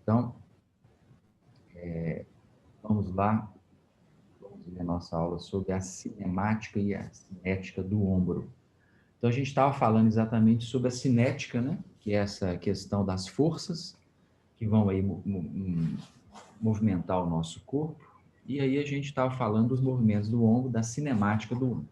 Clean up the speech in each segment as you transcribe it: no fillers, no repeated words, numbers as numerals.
Então, vamos lá, vamos ver a nossa aula sobre a cinemática e a cinética do ombro. Então, a gente estava falando exatamente sobre a cinética, né? Que é essa questão das forças que vão aí movimentar o nosso corpo. E aí a gente estava falando dos movimentos do ombro, da cinemática do ombro.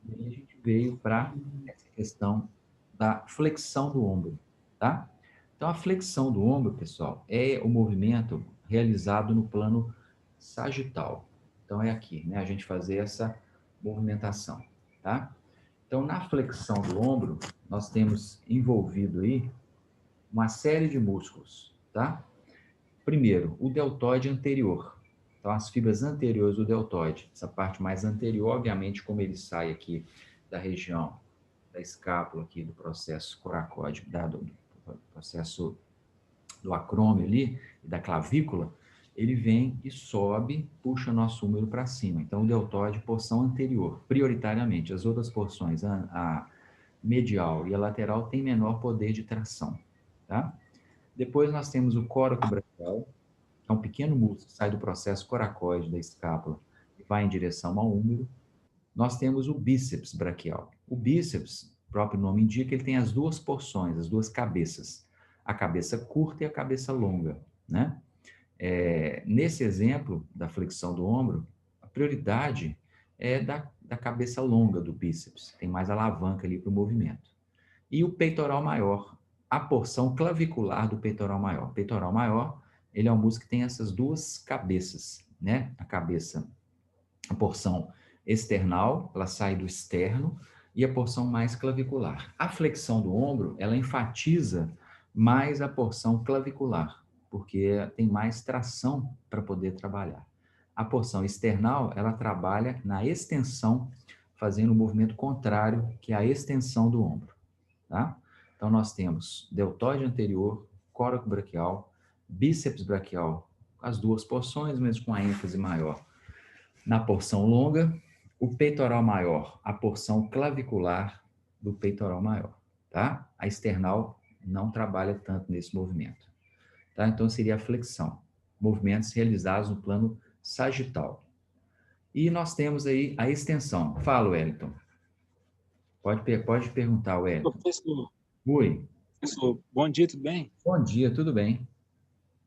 E aí a gente veio para essa questão da flexão do ombro, tá? Então, a flexão do ombro, pessoal, é o movimento realizado no plano sagital. Então, é aqui, né? A gente fazer essa movimentação, tá? Então, na flexão do ombro, nós temos envolvido aí uma série de músculos, tá? Primeiro, o deltoide anterior. Então, as fibras anteriores do deltoide. Essa parte mais anterior, obviamente, como ele sai aqui da região da escápula, aqui do processo coracóide, do processo do acrômio ali, e da clavícula, ele vem e sobe, puxa nosso úmero para cima. Então, o deltoide, porção anterior, prioritariamente. As outras porções, a medial e a lateral, têm menor poder de tração, tá? Depois nós temos o córaco braquial, que é um pequeno músculo que sai do processo coracoide da escápula e vai em direção ao úmero. Nós temos o bíceps braquial. O bíceps, o próprio nome indica, ele tem as duas porções, as duas cabeças, a cabeça curta e a cabeça longa, né? Nesse exemplo da flexão do ombro, a prioridade é da cabeça longa do bíceps, tem mais alavanca ali para o movimento. E o peitoral maior, a porção clavicular do peitoral maior. O peitoral maior, ele é um músculo que tem essas duas cabeças, né? A porção external, ela sai do externo, e a porção mais clavicular. A flexão do ombro, ela enfatiza mais a porção clavicular, porque tem mais tração para poder trabalhar. A porção external, ela trabalha na extensão, fazendo o movimento contrário, que é a extensão do ombro, tá? Então, nós temos deltoide anterior, córaco braquial, bíceps braquial, as duas porções, mas com a ênfase maior na porção longa, o peitoral maior, a porção clavicular do peitoral maior, tá? A external não trabalha tanto nesse movimento, tá? Então, seria a flexão, movimentos realizados no plano sagital. E nós temos aí a extensão. Fala, Wellington. Pode perguntar, Wellington. Professor, Oi. professor, bom dia, tudo bem? Bom dia, tudo bem?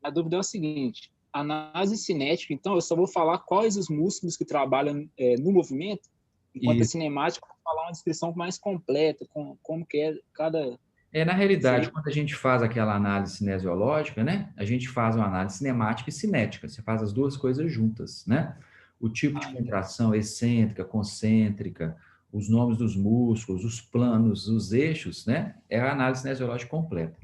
A dúvida é o seguinte: análise cinética, então, eu só vou falar quais os músculos que trabalham no movimento, enquanto a E cinemática, eu vou falar uma descrição mais completa, com como que é cada... na realidade, Seria... quando a gente faz aquela análise cinesiológica, né, a gente faz uma análise cinemática e cinética, você faz as duas coisas juntas, né? O tipo de Ah, contração excêntrica, concêntrica, os nomes dos músculos, os planos, os eixos, né? É a análise cinesiológica completa.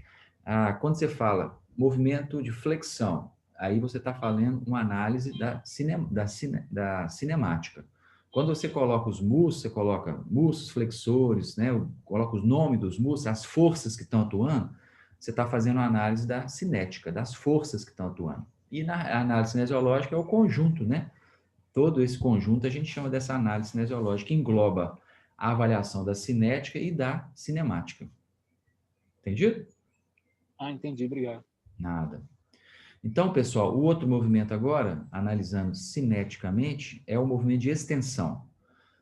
Quando você fala movimento de flexão, aí você está falando uma análise da cinemática. Quando você coloca os músculos, você coloca músculos flexores, né? Coloca os nomes dos músculos, as forças que estão atuando, você está fazendo uma análise da cinética, das forças que estão atuando. E na análise cinesiológica é o conjunto, né? Todo esse conjunto a gente chama dessa análise cinesiológica, que engloba a avaliação da cinética e da cinemática. Entendido? entendi, obrigado. Nada. Então, pessoal, o outro movimento agora, analisando cineticamente, é o movimento de extensão.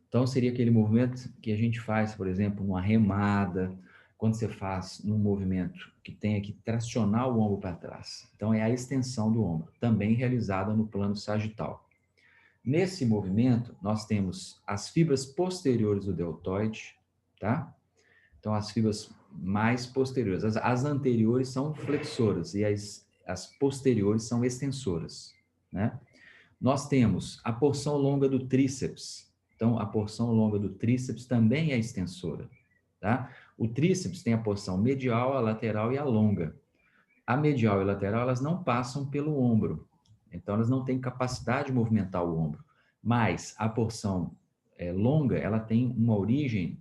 Então, seria aquele movimento que a gente faz, por exemplo, uma remada, quando você faz um movimento que tenha que tracionar o ombro para trás. Então, é a extensão do ombro, também realizada no plano sagital. Nesse movimento, nós temos as fibras posteriores do deltoide, tá? Então, as fibras mais posteriores. As anteriores são flexoras e as posteriores são extensoras, né? Nós temos a porção longa do tríceps. Então, a porção longa do tríceps também é extensora, tá? O tríceps tem a porção medial, a lateral e a longa. A medial e a lateral, elas não passam pelo ombro. Então, elas não têm capacidade de movimentar o ombro. Mas a porção longa, ela tem uma origem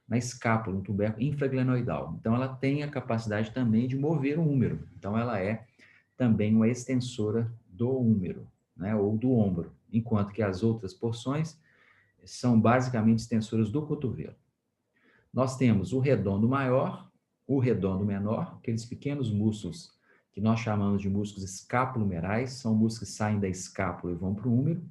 na escápula, no tubérculo infraglenoidal. Então, ela tem a capacidade também de mover o úmero. Então, ela é também uma extensora do úmero, né, ou do ombro, enquanto que as outras porções são basicamente extensoras do cotovelo. Nós temos o redondo maior, o redondo menor, aqueles pequenos músculos que nós chamamos de músculos escapulomerais, são músculos que saem da escápula e vão para o húmero,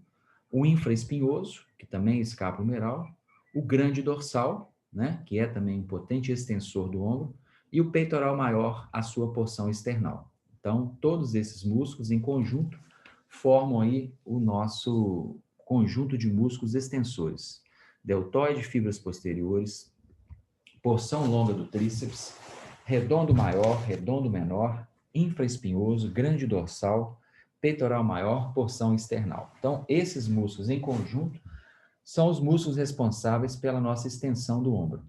o infraespinhoso, que também é escapulomeral, o grande dorsal, né, que é também um potente extensor do ombro, e o peitoral maior, a sua porção external. Então, todos esses músculos em conjunto formam aí o nosso conjunto de músculos extensores. Deltoide, fibras posteriores, porção longa do tríceps, redondo maior, redondo menor, infraespinhoso, grande dorsal, peitoral maior, porção external. Então, esses músculos em conjunto são os músculos responsáveis pela nossa extensão do ombro,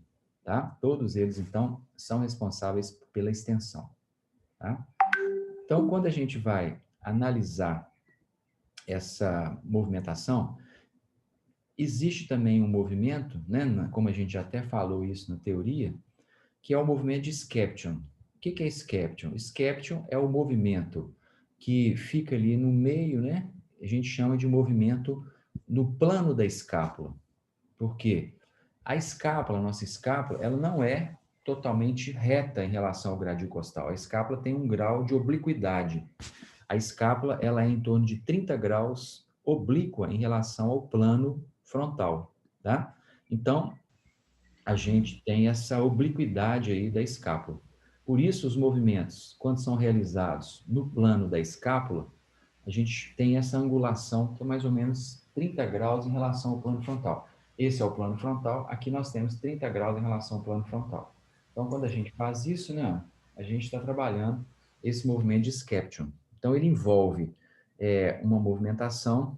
tá? Todos eles, então, são responsáveis pela extensão, tá? Então, quando a gente vai analisar essa movimentação, existe também um movimento, né, como a gente já até falou isso na teoria, que é o movimento de Skeption. O que é Skeption? Skeption é o movimento que fica ali no meio, né? A gente chama de movimento no plano da escápula. Por quê? A escápula, a nossa escápula, ela não é totalmente reta em relação ao gradil costal. A escápula tem um grau de obliquidade. A escápula, ela é em torno de 30 graus oblíqua em relação ao plano frontal, tá? Então, a gente tem essa obliquidade aí da escápula. Por isso, os movimentos, quando são realizados no plano da escápula, a gente tem essa angulação que é mais ou menos 30 graus em relação ao plano frontal. Esse é o plano frontal, aqui nós temos 30 graus em relação ao plano frontal. Então, quando a gente faz isso, né, a gente está trabalhando esse movimento de Skeption. Então, ele envolve uma movimentação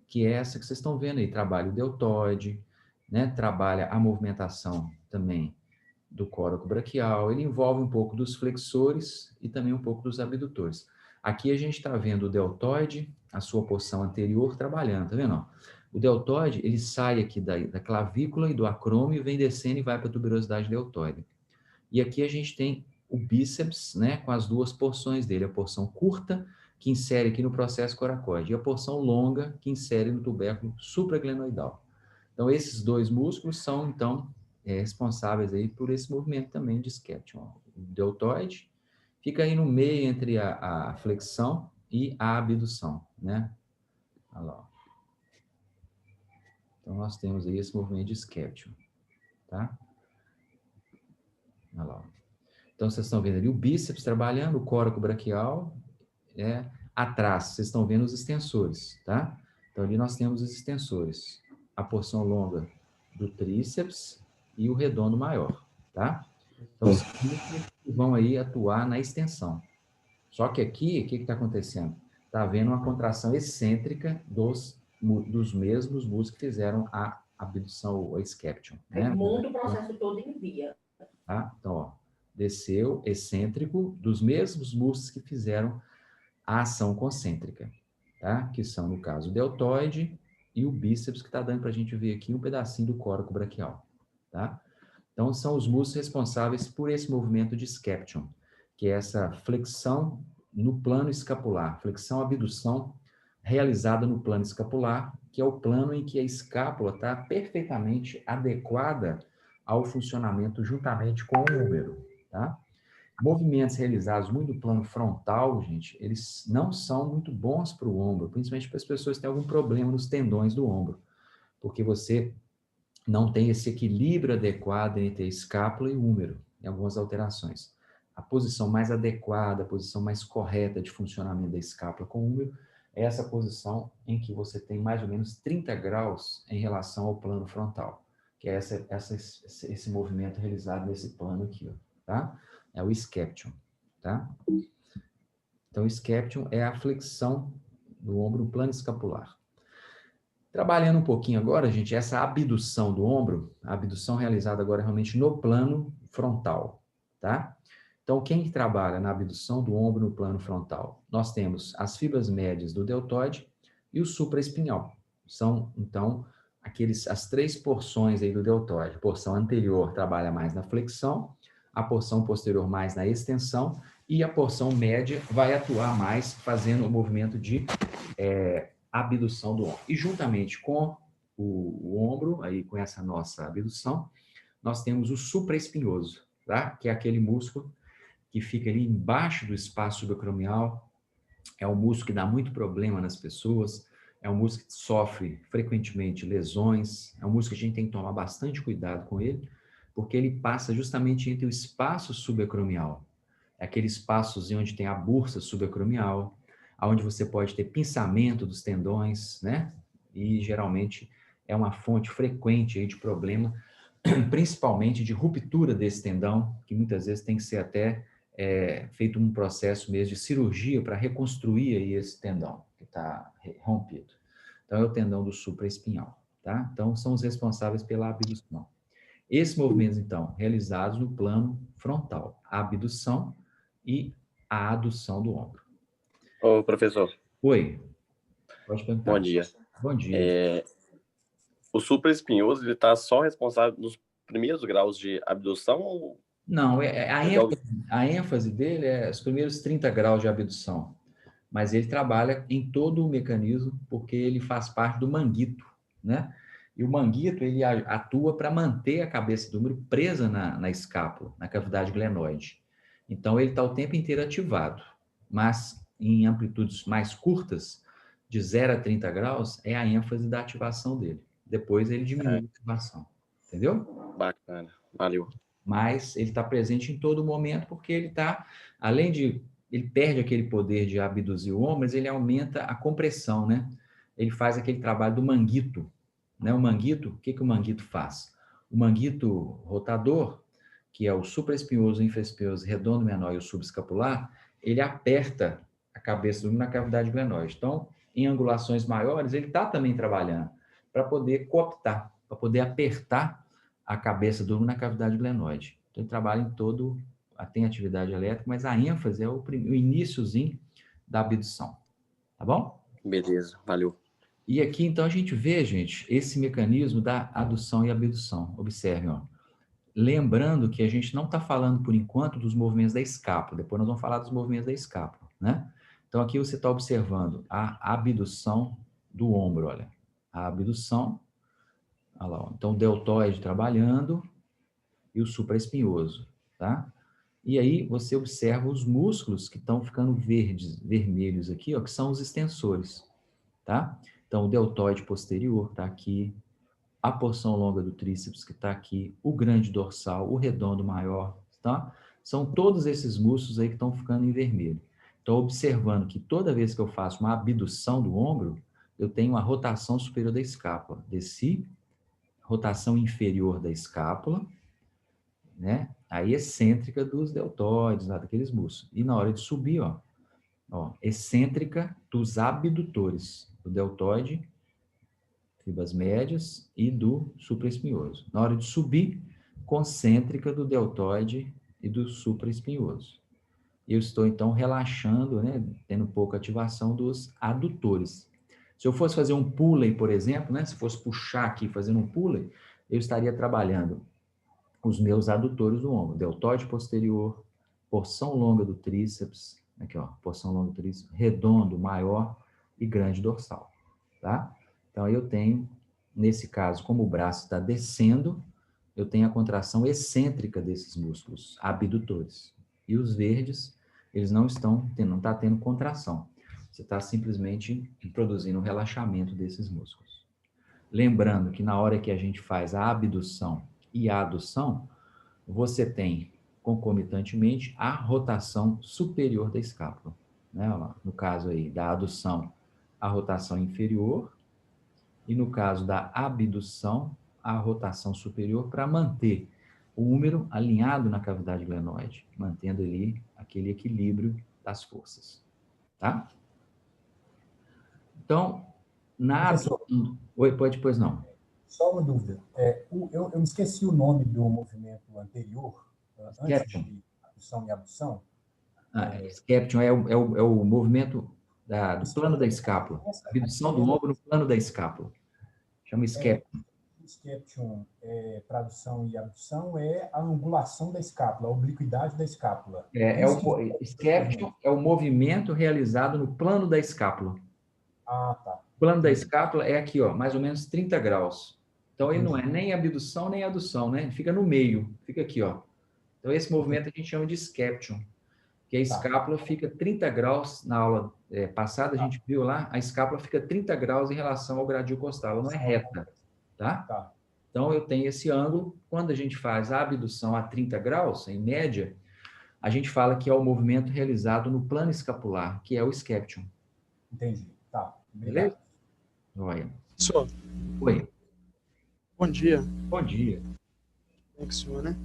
que é essa que vocês estão vendo aí, trabalha o deltoide, né, trabalha a movimentação também do córaco braquial, ele envolve um pouco dos flexores e também um pouco dos abdutores. Aqui a gente está vendo o deltoide, a sua porção anterior trabalhando, tá vendo? O deltoide, ele sai aqui da clavícula e do acrômio, vem descendo e vai para a tuberosidade deltoide. E aqui a gente tem o bíceps, né, com as duas porções dele, a porção curta, que insere aqui no processo coracoide, e a porção longa, que insere no tubérculo supraglenoidal. Então, esses dois músculos são, então, responsáveis aí por esse movimento também de Skeption. O deltoide fica aí no meio entre a flexão e a abdução, né? Olha lá. Então, nós temos aí esse movimento de Skeption, tá? Olha lá. Então, vocês estão vendo ali o bíceps trabalhando, o córaco braquial, atrás, vocês estão vendo os extensores, tá? Então, ali nós temos os extensores, a porção longa do tríceps e o redondo maior, tá? Então, são músculos que vão aí atuar na extensão. Só que aqui, o que está acontecendo? Está havendo uma contração excêntrica dos mesmos músculos que fizeram a abdução, o Skeption, né? Monta o processo todo em via. Tá? Então, ó, desceu excêntrico dos mesmos músculos que fizeram a ação concêntrica, tá? Que são, no caso, o deltoide e o bíceps, que está dando para a gente ver aqui um pedacinho do córaco braquial, tá? Então, são os músculos responsáveis por esse movimento de Skeption, que é essa flexão no plano escapular, flexão-abdução realizada no plano escapular, que é o plano em que a escápula está perfeitamente adequada ao funcionamento juntamente com o húmero, tá? Movimentos realizados muito no plano frontal, gente, eles não são muito bons para o ombro, principalmente para as pessoas que têm algum problema nos tendões do ombro, porque você não tem esse equilíbrio adequado entre a escápula e o húmero, em algumas alterações. A posição mais adequada, a posição mais correta de funcionamento da escápula com o húmero é essa posição em que você tem mais ou menos 30 graus em relação ao plano frontal, que é esse movimento realizado nesse plano aqui, ó, tá? É o Skeption, tá? Então, o Skeption é a flexão do ombro no plano escapular. Trabalhando um pouquinho agora, gente, essa abdução do ombro, a abdução realizada agora realmente no plano frontal, tá? Então, quem trabalha na abdução do ombro no plano frontal? Nós temos as fibras médias do deltoide e o supraespinhal. São, então, as três porções aí do deltoide. A porção anterior trabalha mais na flexão, a porção posterior mais na extensão e a porção média vai atuar mais fazendo o movimento de abdução do ombro. E juntamente com o ombro, aí com essa nossa abdução, nós temos o supraespinhoso, tá? Que é aquele músculo que fica ali embaixo do espaço subacromial. É um músculo que dá muito problema nas pessoas, é um músculo que sofre frequentemente lesões, é um músculo que a gente tem que tomar bastante cuidado com ele, porque ele passa justamente entre o espaço subacromial, é aquele espaçozinho onde tem a bursa subacromial, onde você pode ter pinçamento dos tendões, né? E geralmente é uma fonte frequente aí de problema, principalmente de ruptura desse tendão, que muitas vezes tem que ser até feito um processo mesmo de cirurgia para reconstruir aí esse tendão que está rompido. Então, é o tendão do supraespinhal, tá? Então, são os responsáveis pela abdução. Esses movimentos, então, realizados no plano frontal, a abdução e a adução do ombro. Ô, professor. Oi, pode perguntar. Bom dia. Bom dia. O supraespinhoso, ele está só responsável nos primeiros graus de abdução ou... Não, a ênfase dele é os primeiros 30 graus de abdução, mas ele trabalha em todo o mecanismo porque ele faz parte do manguito, né? E o manguito, ele atua para manter a cabeça do úmero presa na escápula, na cavidade glenoide. Então, ele está o tempo inteiro ativado, mas em amplitudes mais curtas, de 0 a 30 graus, é a ênfase da ativação dele. Depois ele diminui a ativação, entendeu? Bacana, valeu. Mas ele está presente em todo momento porque ele está, além de, ele perde aquele poder de abduzir o ombro, mas ele aumenta a compressão, né? Ele faz aquele trabalho do manguito, né? O manguito, o que o manguito faz? O manguito rotador, que é o supraespinhoso, infraespinhoso, redondo menor e o subescapular, ele aperta a cabeça do ombro na cavidade glenoide. Então, em angulações maiores, ele está também trabalhando para poder cooptar, para poder apertar a cabeça do ombro na cavidade glenoide. Então, ele trabalha em todo, tem atividade elétrica, mas a ênfase é o iniciozinho da abdução. Tá bom? Beleza, valeu. E aqui, então, a gente vê, gente, esse mecanismo da adução e abdução. Observem, ó. Lembrando que a gente não está falando, por enquanto, dos movimentos da escápula. Depois nós vamos falar dos movimentos da escápula, né? Então, aqui você está observando a abdução do ombro, olha. A abdução. Olha lá, ó. Então, o deltoide trabalhando e o supraespinhoso, tá? E aí, você observa os músculos que estão ficando vermelhos aqui, ó, que são os extensores, tá? Então, o deltoide posterior está aqui, a porção longa do tríceps que está aqui, o grande dorsal, o redondo maior, tá? São todos esses músculos aí que estão ficando em vermelho. Estou observando que toda vez que eu faço uma abdução do ombro, eu tenho uma rotação superior da escápula. Desci, rotação inferior da escápula, né? Aí excêntrica dos deltoides, lá daqueles músculos. E na hora de subir, ó, excêntrica dos abdutores, do deltoide, fibras médias e do supraespinhoso. Na hora de subir, concêntrica do deltoide e do supraespinhoso. Eu estou, então, relaxando, né, tendo pouca ativação dos adutores. Se eu fosse fazer um pulley, por exemplo, né, se fosse puxar aqui fazendo um pulley, eu estaria trabalhando os meus adutores do ombro, deltoide posterior, porção longa do tríceps, aqui ó, porção longa do tríceps, redondo, maior e grande dorsal, tá? Então, eu tenho, nesse caso, como o braço está descendo, eu tenho a contração excêntrica desses músculos abdutores. E os verdes, eles não estão tendo, não está tendo contração. Você está simplesmente produzindo um relaxamento desses músculos. Lembrando que na hora que a gente faz a abdução e a adução, você tem concomitantemente a rotação superior da escápula, né? No caso aí da adução, a rotação inferior, e no caso da abdução, a rotação superior para manter o úmero alinhado na cavidade glenoide, mantendo ali aquele equilíbrio das forças, tá? Então, na adução... Oi, pode, pois não. Só uma dúvida. Eu me esqueci o nome do movimento anterior, antes de adução e abdução. Skeption é o movimento do plano da escápula. Abdução do ombro no plano da escápula. Chama Skeption. Skeption, tradução e abdução, é a angulação da escápula, a obliquidade da escápula. Skeption é o movimento realizado no plano da escápula. Ah, tá. O plano da escápula é aqui, ó, mais ou menos 30 graus. Então, ele não é nem abdução nem adução, né? Ele fica no meio, fica aqui, ó. Então, esse movimento a gente chama de Skeption. que a escápula fica 30 graus, na aula passada a gente viu lá, a escápula fica 30 graus em relação ao gradil costal, ela não é reta, tá? Tá. Então, eu tenho esse ângulo, quando a gente faz a abdução a 30 graus, em média, a gente fala que é o movimento realizado no plano escapular, que é o sception. Entendi. Tá. Beleza? Obrigado. Olha. Senhor, Oi. bom dia. Bom dia. Como é que o senhor, né?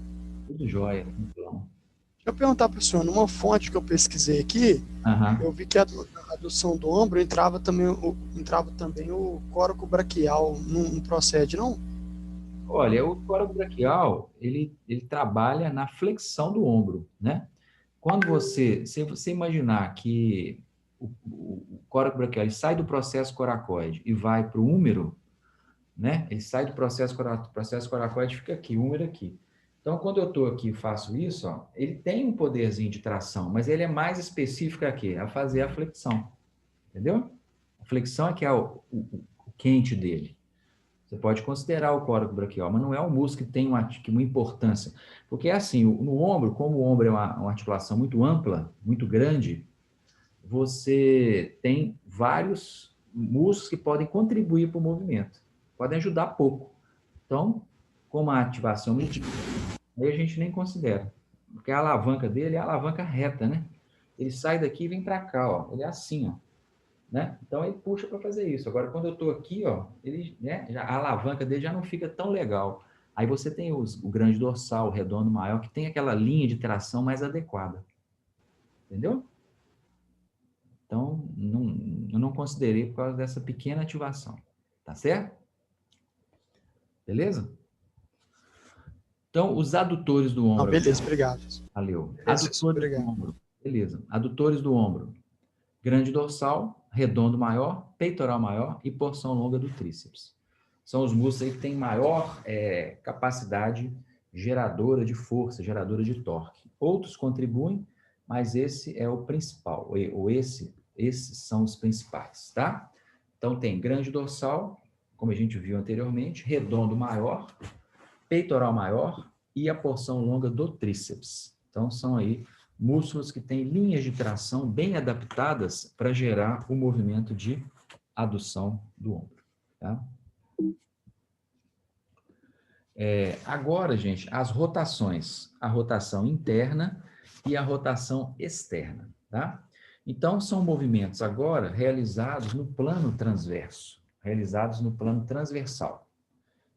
Tudo jóia. Então. Deixa eu perguntar para o senhor, numa fonte que eu pesquisei aqui, eu vi que a adução do ombro entrava também o córaco braquial, não procede, não? Olha, o córaco braquial, ele trabalha na flexão do ombro, né? Quando se você imaginar que o córaco braquial ele sai do processo coracoide e vai para o húmero, né? Ele sai do processo coracoide e fica aqui, o húmero aqui. Então, quando eu estou aqui e faço isso, ó, ele tem um poderzinho de tração, mas ele é mais específico aqui, a fazer a flexão. Entendeu? A flexão é que é o quente dele. Você pode considerar o córaco braquial, mas não é um músculo que tem uma importância. Porque é assim, no ombro, como o ombro é uma articulação muito ampla, muito grande, você tem vários músculos que podem contribuir para o movimento. Podem ajudar pouco. Então, como a ativação não aí a gente nem considera. Porque a alavanca dele é a alavanca reta, né? Ele sai daqui e vem para cá, ó. Ele é assim, ó. Né? Então, ele puxa para fazer isso. Agora, quando eu estou aqui, ó, ele, né, a alavanca dele já não fica tão legal. Aí você tem o grande dorsal, o redondo maior, que tem aquela linha de tração mais adequada. Entendeu? Então, eu não considerei por causa dessa pequena ativação. Tá certo? Beleza? Então, os adutores do ombro. Beleza, obrigado. Valeu. Adutores do ombro. Beleza. Adutores do ombro. Grande dorsal, redondo maior, peitoral maior e porção longa do tríceps. São os músculos aí que têm maior capacidade geradora de força, geradora de torque. Outros contribuem, mas esse é o principal, ou esses são os principais, tá? Então, tem grande dorsal, como a gente viu anteriormente, redondo maior, peitoral maior e a porção longa do tríceps. Então, são aí músculos que têm linhas de tração bem adaptadas para gerar o movimento de adução do ombro. Tá? Agora, gente, as rotações. A rotação interna e a rotação externa. Tá? Então, são movimentos agora realizados no plano transverso, realizados no plano transversal.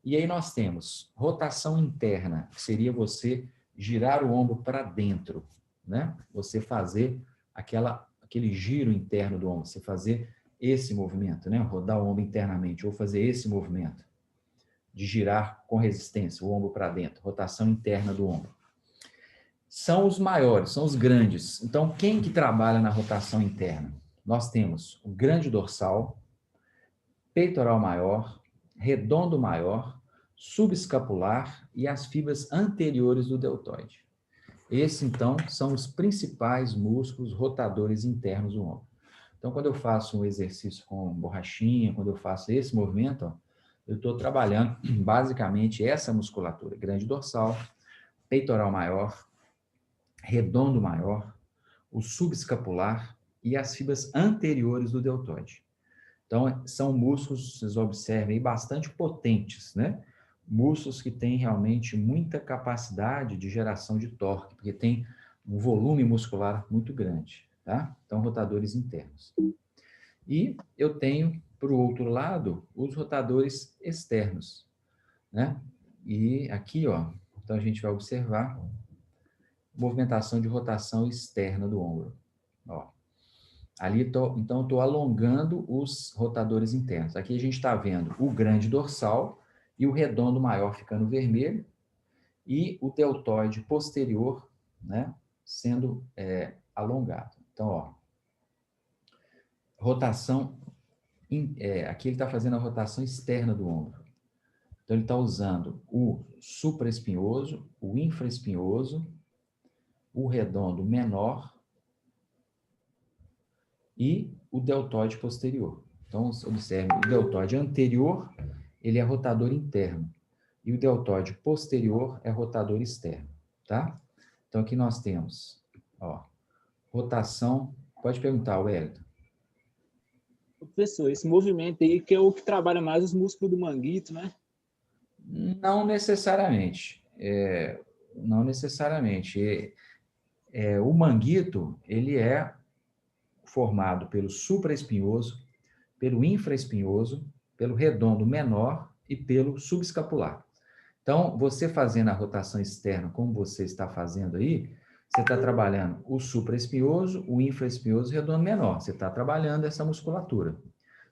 E aí nós temos rotação interna, que seria você girar o ombro para dentro, né? Você fazer aquele giro interno do ombro, você fazer esse movimento, né? Rodar o ombro internamente, ou fazer esse movimento de girar com resistência o ombro para dentro, rotação interna do ombro. São os maiores, são os grandes. Então, quem que trabalha na rotação interna? Nós temos o grande dorsal, peitoral maior, redondo maior, subescapular e as fibras anteriores do deltoide. Esses, então, são os principais músculos rotadores internos do ombro. Então, quando eu faço um exercício com borrachinha, quando eu faço esse movimento, ó, eu estou trabalhando basicamente essa musculatura, grande dorsal, peitoral maior, redondo maior, o subescapular e as fibras anteriores do deltoide. Então, são músculos, vocês observem, bastante potentes, né? Músculos que têm realmente muita capacidade de geração de torque, porque tem um volume muscular muito grande, tá? Então, rotadores internos. E eu tenho, para o outro lado, os rotadores externos, né? E aqui, ó, então a gente vai observar movimentação de rotação externa do ombro, ó. Ali, então, eu estou alongando os rotadores internos. Aqui a gente está vendo o grande dorsal e o redondo maior ficando vermelho e o deltoide posterior, né, sendo alongado. Então, ó, rotação, aqui ele está fazendo a rotação externa do ombro. Então, ele está usando o supraespinhoso, o infraespinhoso, o redondo menor e o deltoide posterior. Então, observe, o deltoide anterior, ele é rotador interno, e o deltoide posterior é rotador externo, tá? Então, aqui nós temos, ó, rotação, pode perguntar, Wellington. Professor, esse movimento aí que é o que trabalha mais os músculos do manguito, né? Não necessariamente. Não necessariamente. O manguito, ele é formado pelo supraespinhoso, pelo infraespinhoso, pelo redondo menor e pelo subescapular. Então, você fazendo a rotação externa, como você está fazendo aí, você está trabalhando o supraespinhoso, o infraespinhoso e o redondo menor. Você está trabalhando essa musculatura.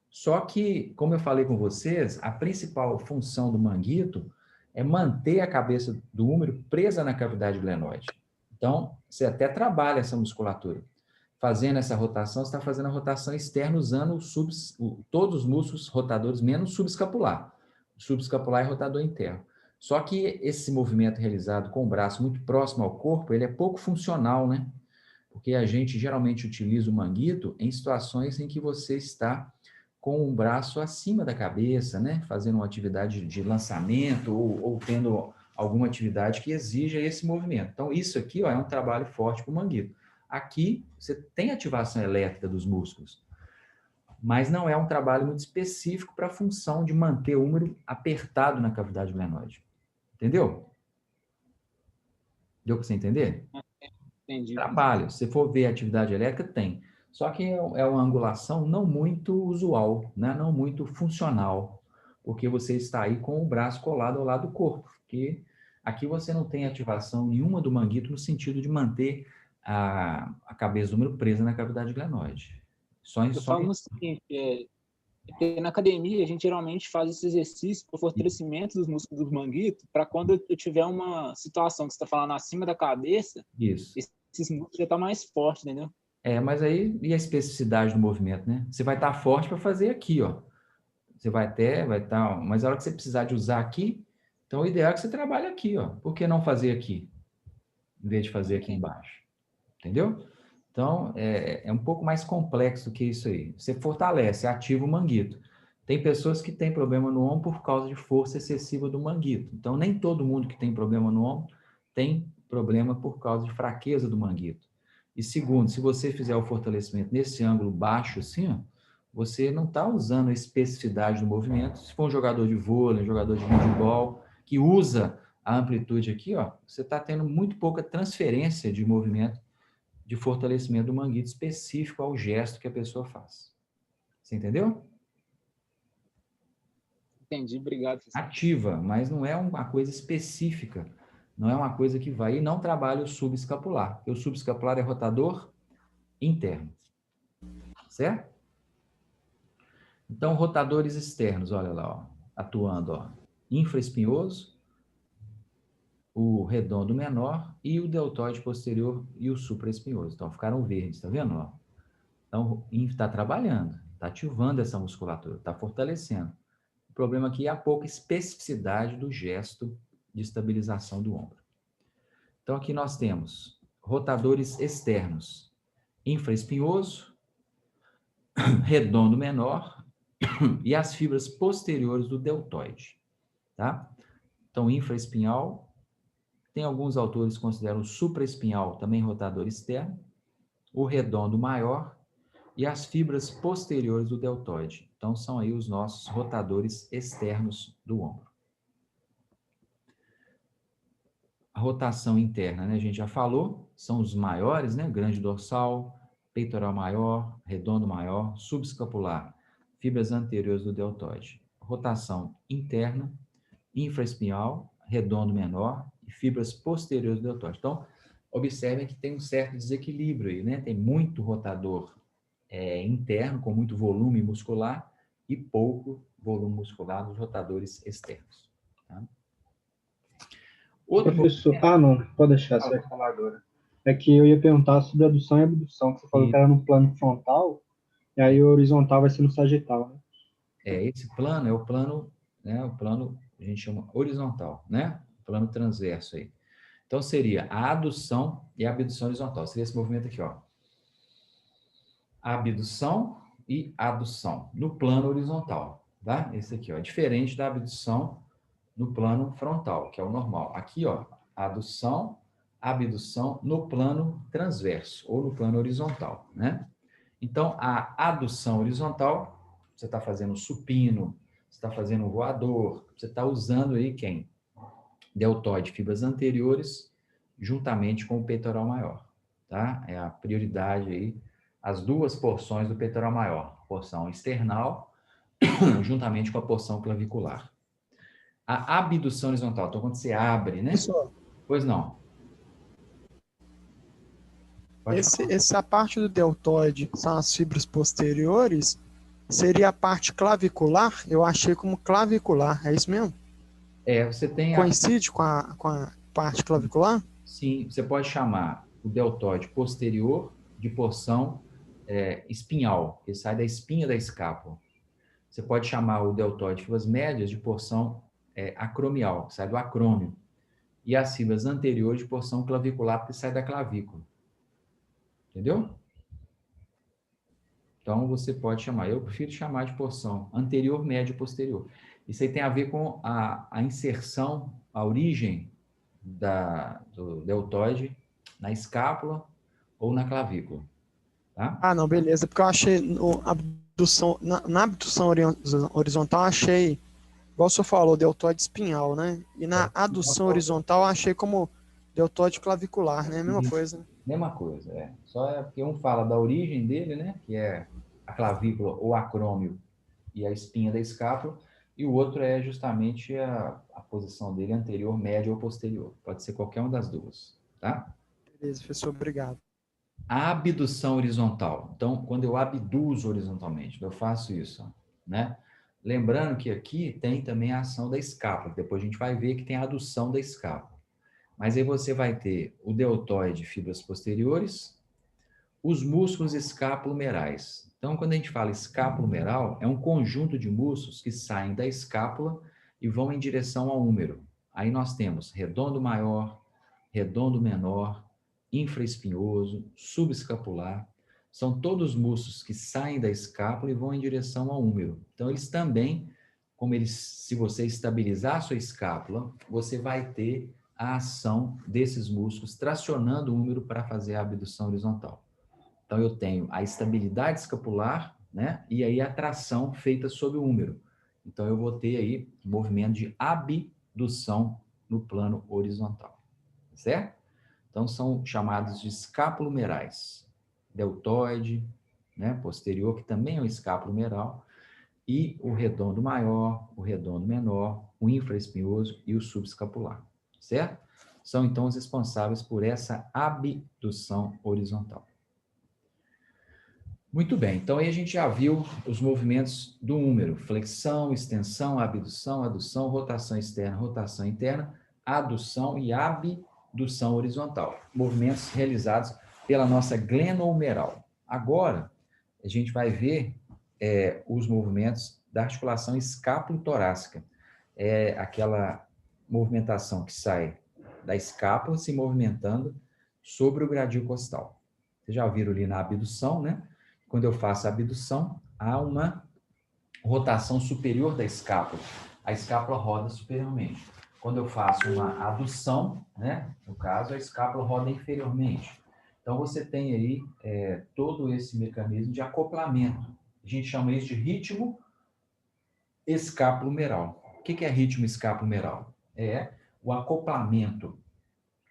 Só que, como eu falei com vocês, a principal função do manguito é manter a cabeça do húmero presa na cavidade glenoide. Então, você até trabalha essa musculatura. Fazendo essa rotação, você está fazendo a rotação externa usando todos os músculos rotadores, menos o subescapular. O subescapular é rotador interno. Só que esse movimento realizado com o braço muito próximo ao corpo, ele é pouco funcional, né? Porque a gente geralmente utiliza o manguito em situações em que você está com o braço acima da cabeça, né? Fazendo uma atividade de lançamento ou tendo alguma atividade que exija esse movimento. Então, isso aqui, ó, é um trabalho forte para o manguito. Aqui, você tem ativação elétrica dos músculos, mas não é um trabalho muito específico para a função de manter o húmero apertado na cavidade glenoide. Entendeu? Deu para você entender? Entendi. Trabalho. Se for ver a atividade elétrica, tem. Só que é uma angulação não muito usual, né? Não muito funcional, porque você está aí com o braço colado ao lado do corpo. Porque aqui você não tem ativação nenhuma do manguito no sentido de manter a cabeça do húmero presa na cavidade glenoide. Eu falo no seguinte, porque na academia a gente geralmente faz esse exercício para fortalecimento dos músculos do manguito, para quando eu tiver uma situação que você está falando acima da cabeça, isso, esses músculos já estão mais fortes, entendeu? Mas aí, e a especificidade do movimento, né? Você vai estar forte para fazer aqui, ó. Você vai estar, mas a hora que você precisar de usar aqui, então o ideal é que você trabalhe aqui, ó. Por que não fazer aqui, em vez de fazer aqui embaixo? Entendeu? Então, é um pouco mais complexo do que isso aí. Você fortalece, ativa o manguito. Tem pessoas que têm problema no ombro por causa de força excessiva do manguito. Então, nem todo mundo que tem problema no ombro tem problema por causa de fraqueza do manguito. E segundo, se você fizer o fortalecimento nesse ângulo baixo, assim, ó, você não está usando a especificidade do movimento. Se for um jogador de vôlei, um jogador de handebol, que usa a amplitude aqui, ó, você está tendo muito pouca transferência de movimento de fortalecimento do manguito específico ao gesto que a pessoa faz. Você entendeu? Entendi, obrigado. Ativa, mas não é uma coisa específica. Não é uma coisa que vai e não trabalha o subescapular. Porque o subescapular é rotador interno. Certo? Então, rotadores externos, olha lá, ó, atuando, ó, infraespinhoso, o redondo menor e o deltoide posterior e o supraespinhoso. Então, ficaram verdes, tá vendo? Ó? Então, está trabalhando, está ativando essa musculatura, está fortalecendo. O problema aqui é a pouca especificidade do gesto de estabilização do ombro. Então, aqui nós temos rotadores externos, infraespinhoso, redondo menor e as fibras posteriores do deltoide, tá? Então, infraespinhal, tem alguns autores que consideram o supraespinhal também rotador externo, o redondo maior e as fibras posteriores do deltoide. Então, são aí os nossos rotadores externos do ombro. A rotação interna, né, a gente já falou, são os maiores, né, grande dorsal, peitoral maior, redondo maior, subescapular, fibras anteriores do deltoide. Rotação interna, infraespinhal, redondo menor e fibras posteriores do deltoide. Então, observem que tem um certo desequilíbrio aí, né? Tem muito rotador interno, com muito volume muscular, e pouco volume muscular nos rotadores externos. Tá? Professor, não, pode deixar, você vai falar agora. É que eu ia perguntar sobre adução e abdução, que você falou que era no plano frontal, e aí o horizontal vai ser no sagital, né? Esse plano é o plano, né? O plano a gente chama horizontal, né? Plano transverso aí. Então, seria a adução e a abdução horizontal. Seria esse movimento aqui, ó. Abdução e adução no plano horizontal, tá? Esse aqui, ó, é diferente da abdução no plano frontal, que é o normal. Aqui, ó, adução, abdução no plano transverso ou no plano horizontal, né? Então, a adução horizontal, você está fazendo supino, você está fazendo voador, você está usando aí quem? Deltoide, fibras anteriores, juntamente com o peitoral maior, tá? É a prioridade aí, as duas porções do peitoral maior, a porção external, juntamente com a porção clavicular. A abdução horizontal, então quando você abre, né? Professor, Pois não. essa parte do deltoide são as fibras posteriores, seria a parte clavicular? Eu achei como clavicular, é isso mesmo? Você tem Coincide com a parte clavicular? Sim, você pode chamar o deltoide posterior de porção espinhal, que sai da espinha da escápula. Você pode chamar o deltoide de fibras médias de porção acromial, que sai do acrômio. E as fibras anteriores de porção clavicular, que sai da clavícula. Entendeu? Então, você pode chamar, eu prefiro chamar de porção anterior, média e posterior. Isso aí tem a ver com a inserção, a origem do deltoide na escápula ou na clavícula. Tá? Ah, não, beleza, porque eu achei na abdução horizontal, eu achei, igual o senhor falou, deltoide espinhal, né? E na adução horizontal, eu achei como deltoide clavicular, né? Mesma coisa. Mesma coisa, Só porque um fala da origem dele, né? Que é a clavícula ou acrômio e a espinha da escápula, e o outro é justamente a posição dele anterior, média ou posterior. Pode ser qualquer uma das duas, tá? Beleza, professor, obrigado. A abdução horizontal. Então, quando eu abduzo horizontalmente, eu faço isso, né? Lembrando que aqui tem também a ação da escápula. Depois a gente vai ver que tem a adução da escápula. Mas aí você vai ter o deltoide, fibras posteriores, os músculos escapulomerais. Então, quando a gente fala escapulomeral, é um conjunto de músculos que saem da escápula e vão em direção ao húmero. Aí nós temos redondo maior, redondo menor, infraespinhoso, subescapular. São todos músculos que saem da escápula e vão em direção ao húmero. Então, eles também, se você estabilizar a sua escápula, você vai ter a ação desses músculos tracionando o húmero para fazer a abdução horizontal. Então, eu tenho a estabilidade escapular, né? E aí a tração feita sobre o húmero. Então, eu vou ter aí um movimento de abdução no plano horizontal. Certo? Então, são chamados de escapulomerais. Deltoide, né? Posterior, que também é um escapulomeral, e o redondo maior, o redondo menor, o infraespinhoso e o subescapular. Certo? São, então, os responsáveis por essa abdução horizontal. Muito bem, então aí a gente já viu os movimentos do húmero, flexão, extensão, abdução, adução, rotação externa, rotação interna, adução e abdução horizontal. Movimentos realizados pela nossa glenohumeral. Agora, a gente vai ver os movimentos da articulação escápulo-torácica. É aquela movimentação que sai da escápula se movimentando sobre o gradil costal. Vocês já viram ali na abdução, né? Quando eu faço a abdução, há uma rotação superior da escápula. A escápula roda superiormente. Quando eu faço uma adução, né, no caso, a escápula roda inferiormente. Então, você tem aí todo esse mecanismo de acoplamento. A gente chama isso de ritmo escapulomeral. O que é ritmo escapulomeral? É o acoplamento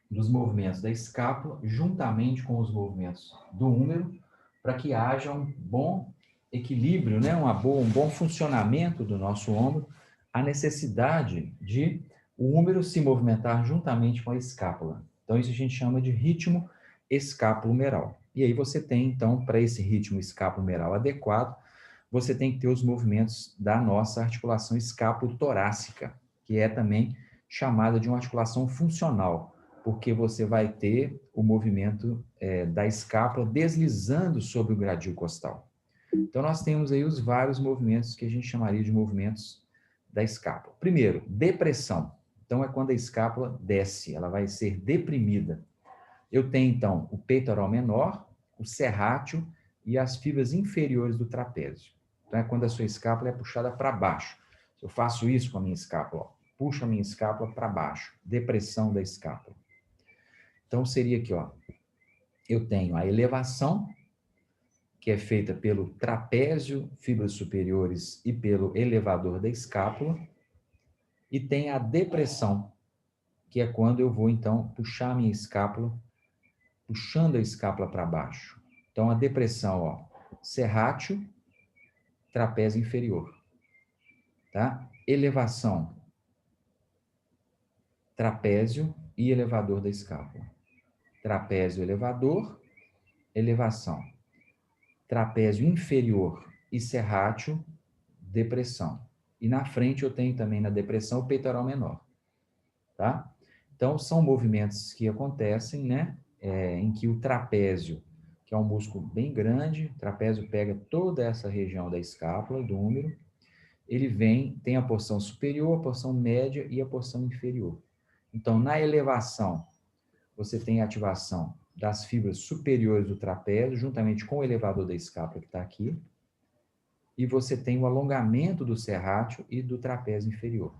dos movimentos da escápula juntamente com os movimentos do húmero, para que haja um bom equilíbrio, né? um bom funcionamento do nosso ombro, a necessidade de o húmero se movimentar juntamente com a escápula. Então, isso a gente chama de ritmo escapulomeral. E aí você tem, então, para esse ritmo escapulomeral adequado, você tem que ter os movimentos da nossa articulação escápulo-torácica, que é também chamada de uma articulação funcional, porque você vai ter o movimento da escápula deslizando sobre o gradil costal. Então, nós temos aí os vários movimentos que a gente chamaria de movimentos da escápula. Primeiro, depressão. Então, é quando a escápula desce, ela vai ser deprimida. Eu tenho, então, o peitoral menor, o serrátil e as fibras inferiores do trapézio. Então, é quando a sua escápula é puxada para baixo. Se eu faço isso com a minha escápula, puxo a minha escápula para baixo, depressão da escápula. Então, seria aqui, ó. Eu tenho a elevação, que é feita pelo trapézio, fibras superiores e pelo elevador da escápula. E tem a depressão, que é quando eu vou, então, puxar a minha escápula, puxando a escápula para baixo. Então, a depressão, ó, serrátil, trapézio inferior. Tá? Elevação, trapézio e elevador da escápula. Trapézio, elevador, elevação. Trapézio inferior e serrátil, depressão. E na frente eu tenho também na depressão o peitoral menor. Tá? Então, são movimentos que acontecem, né? Em que o trapézio, que é um músculo bem grande, o trapézio pega toda essa região da escápula, do úmero, ele tem a porção superior, a porção média e a porção inferior. Então, na elevação, você tem a ativação das fibras superiores do trapézio, juntamente com o elevador da escápula, que está aqui, e você tem o alongamento do serrátil e do trapézio inferior.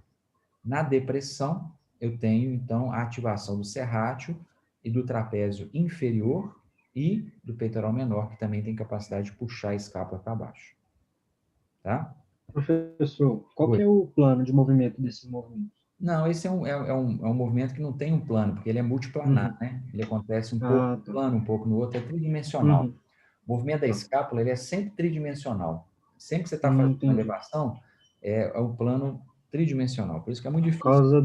Na depressão, eu tenho, então, a ativação do serrátil e do trapézio inferior e do peitoral menor, que também tem capacidade de puxar a escápula para baixo. Tá? Professor, qual que é o plano de movimento desses movimentos? Não, esse é um movimento que não tem um plano, porque ele é multiplanar, né? Ele acontece um pouco no plano, um pouco no outro, é tridimensional. O movimento da escápula, ele é sempre tridimensional. Sempre que você está fazendo uma elevação, é o plano tridimensional. Por isso que é muito difícil. Por causa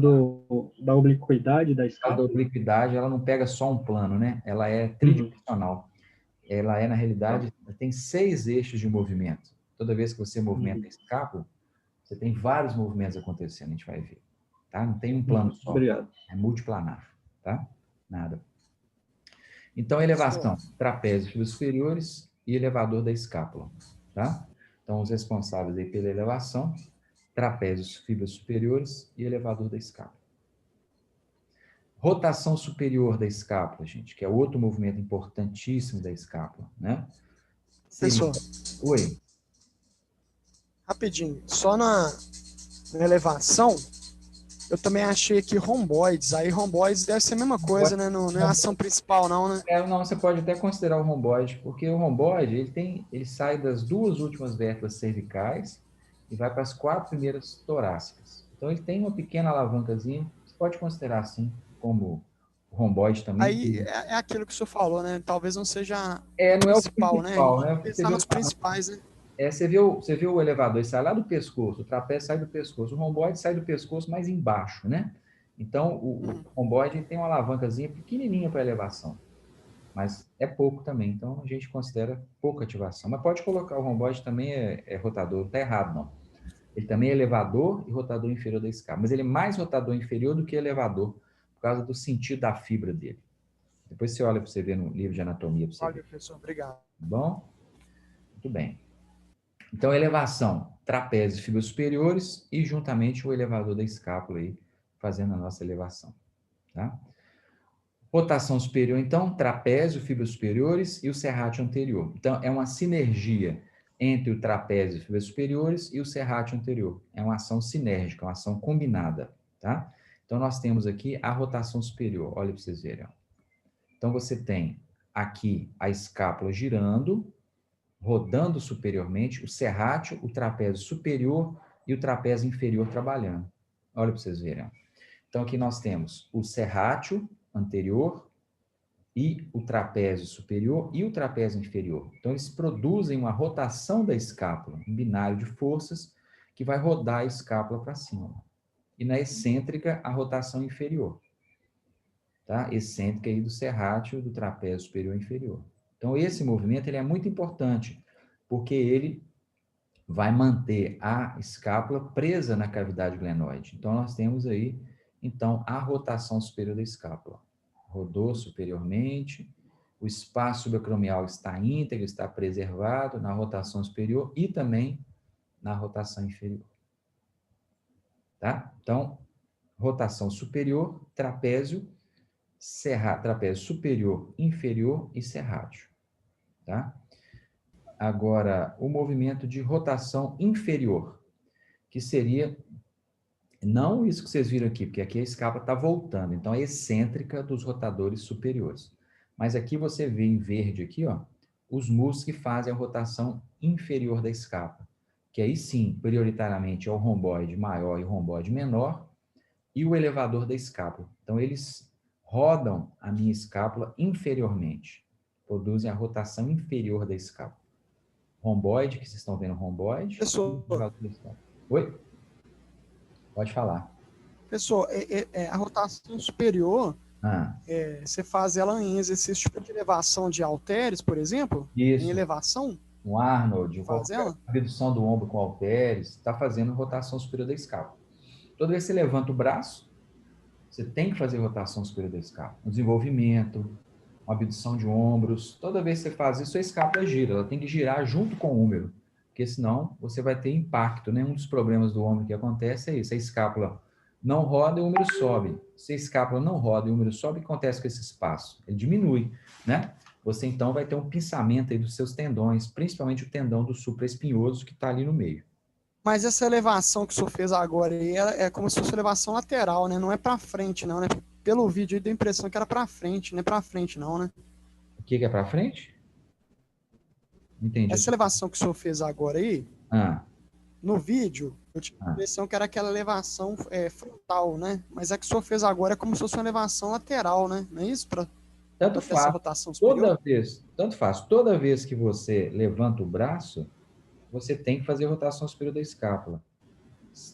da obliquidade da escápula? A obliquidade, ela não pega só um plano, né? Ela é tridimensional. Ela é, na realidade, tem 6 eixos de movimento. Toda vez que você movimenta a escápula, você tem vários movimentos acontecendo, a gente vai ver. Tá? Não tem um plano só. Obrigado. É multiplanar. Tá? Nada. Então, elevação, trapézio, fibras superiores e elevador da escápula. Tá? Então, os responsáveis aí pela elevação, trapézios, fibras superiores e elevador da escápula. Rotação superior da escápula, gente, que é outro movimento importantíssimo da escápula, né? Professor. Oi. Rapidinho, só na elevação, eu também achei aqui romboides. Aí romboides deve ser a mesma coisa, né? Não é a ação principal, não, né? Não, você pode até considerar o romboide, porque o romboide, ele sai das 2 últimas vértebras cervicais e vai para as 4 primeiras torácicas. Então, ele tem uma pequena alavancazinha, você pode considerar assim, como o romboide também. Aí é aquilo que o senhor falou, né? Talvez não seja não é o principal, né? Pensar nos principais, né? Você viu o elevador, ele sai lá do pescoço, o trapézio sai do pescoço, o romboide sai do pescoço mais embaixo, né? Então, o romboide tem uma alavancazinha pequenininha para elevação, mas é pouco também, então a gente considera pouca ativação. Mas pode colocar, o romboide também é rotador, não está errado, não. Ele também é elevador e rotador inferior da escápula, mas ele é mais rotador inferior do que elevador, por causa do sentido da fibra dele. Depois você olha para você ver no livro de anatomia. Para você Olha, professor, obrigado. Tá bom? Muito bem. Então, elevação, trapézio, fibras superiores e juntamente o elevador da escápula aí, fazendo a nossa elevação. Tá? Rotação superior, então, trapézio, fibras superiores e o serrátil anterior. Então, é uma sinergia entre o trapézio, fibras superiores e o serrátil anterior. É uma ação sinérgica, uma ação combinada. Tá? Então, nós temos aqui a rotação superior. Olha para vocês verem. Ó. Então, você tem aqui a escápula girando, rodando superiormente, o serrátil, o trapézio superior e o trapézio inferior trabalhando. Olha para vocês verem. Então, aqui nós temos o serrátil anterior e o trapézio superior e o trapézio inferior. Então, eles produzem uma rotação da escápula, um binário de forças que vai rodar a escápula para cima. E na excêntrica, a rotação inferior. Tá? Excêntrica aí do serrátil, do trapézio superior e inferior. Então, esse movimento ele é muito importante, porque ele vai manter a escápula presa na cavidade glenoide. Então, nós temos aí, então, a rotação superior da escápula. Rodou superiormente, o espaço subacromial está íntegro, está preservado na rotação superior e também na rotação inferior. Tá? Então, rotação superior, trapézio, trapézio superior, inferior e serrátil. Tá? Agora, o movimento de rotação inferior, que seria Não isso que vocês viram aqui, porque aqui a escápula está voltando, então é excêntrica dos rotadores superiores. Mas aqui você vê em verde aqui, ó, os músculos que fazem a rotação inferior da escápula, que aí sim, prioritariamente é o romboide maior e o romboide menor, e o elevador da escápula. Então, eles rodam a minha escápula inferiormente, produzem a rotação inferior da escápula. Romboide, que vocês estão vendo romboide. Professor, Oi? Pode falar. Pessoal, a rotação superior, Ah, você faz ela em exercício tipo de elevação de halteres, por exemplo? isso. Em elevação? Um Arnold, Faz ela? redução do ombro com halteres, está fazendo rotação superior da escápula. Toda vez que você levanta o braço, você tem que fazer rotação superior da escápula. Um desenvolvimento, uma abdução de ombros. Toda vez que você faz isso, a escápula gira. Ela tem que girar junto com o húmero, porque senão você vai ter impacto, né? Um dos problemas do ombro que acontece é isso. A escápula não roda e o húmero sobe. Se a escápula não roda e o húmero sobe, o que acontece com esse espaço? Ele diminui, né? Você então vai ter um pinçamento aí dos seus tendões, principalmente o tendão do supraespinhoso que está ali no meio. Mas essa elevação que o senhor fez agora aí, é como se fosse elevação lateral, né? Não é para frente, não, né? Pelo vídeo aí deu a impressão que era para frente, não é para frente, não, né? O que é para frente? Entendi. Essa elevação que o senhor fez agora aí, no vídeo, eu tinha a impressão que era aquela elevação frontal, né? Mas a que o senhor fez agora é como se fosse uma elevação lateral, né? Não é isso? Tanto faz. Essa rotação superior? Tanto faz. Toda vez que você levanta o braço, você tem que fazer rotação superior da escápula.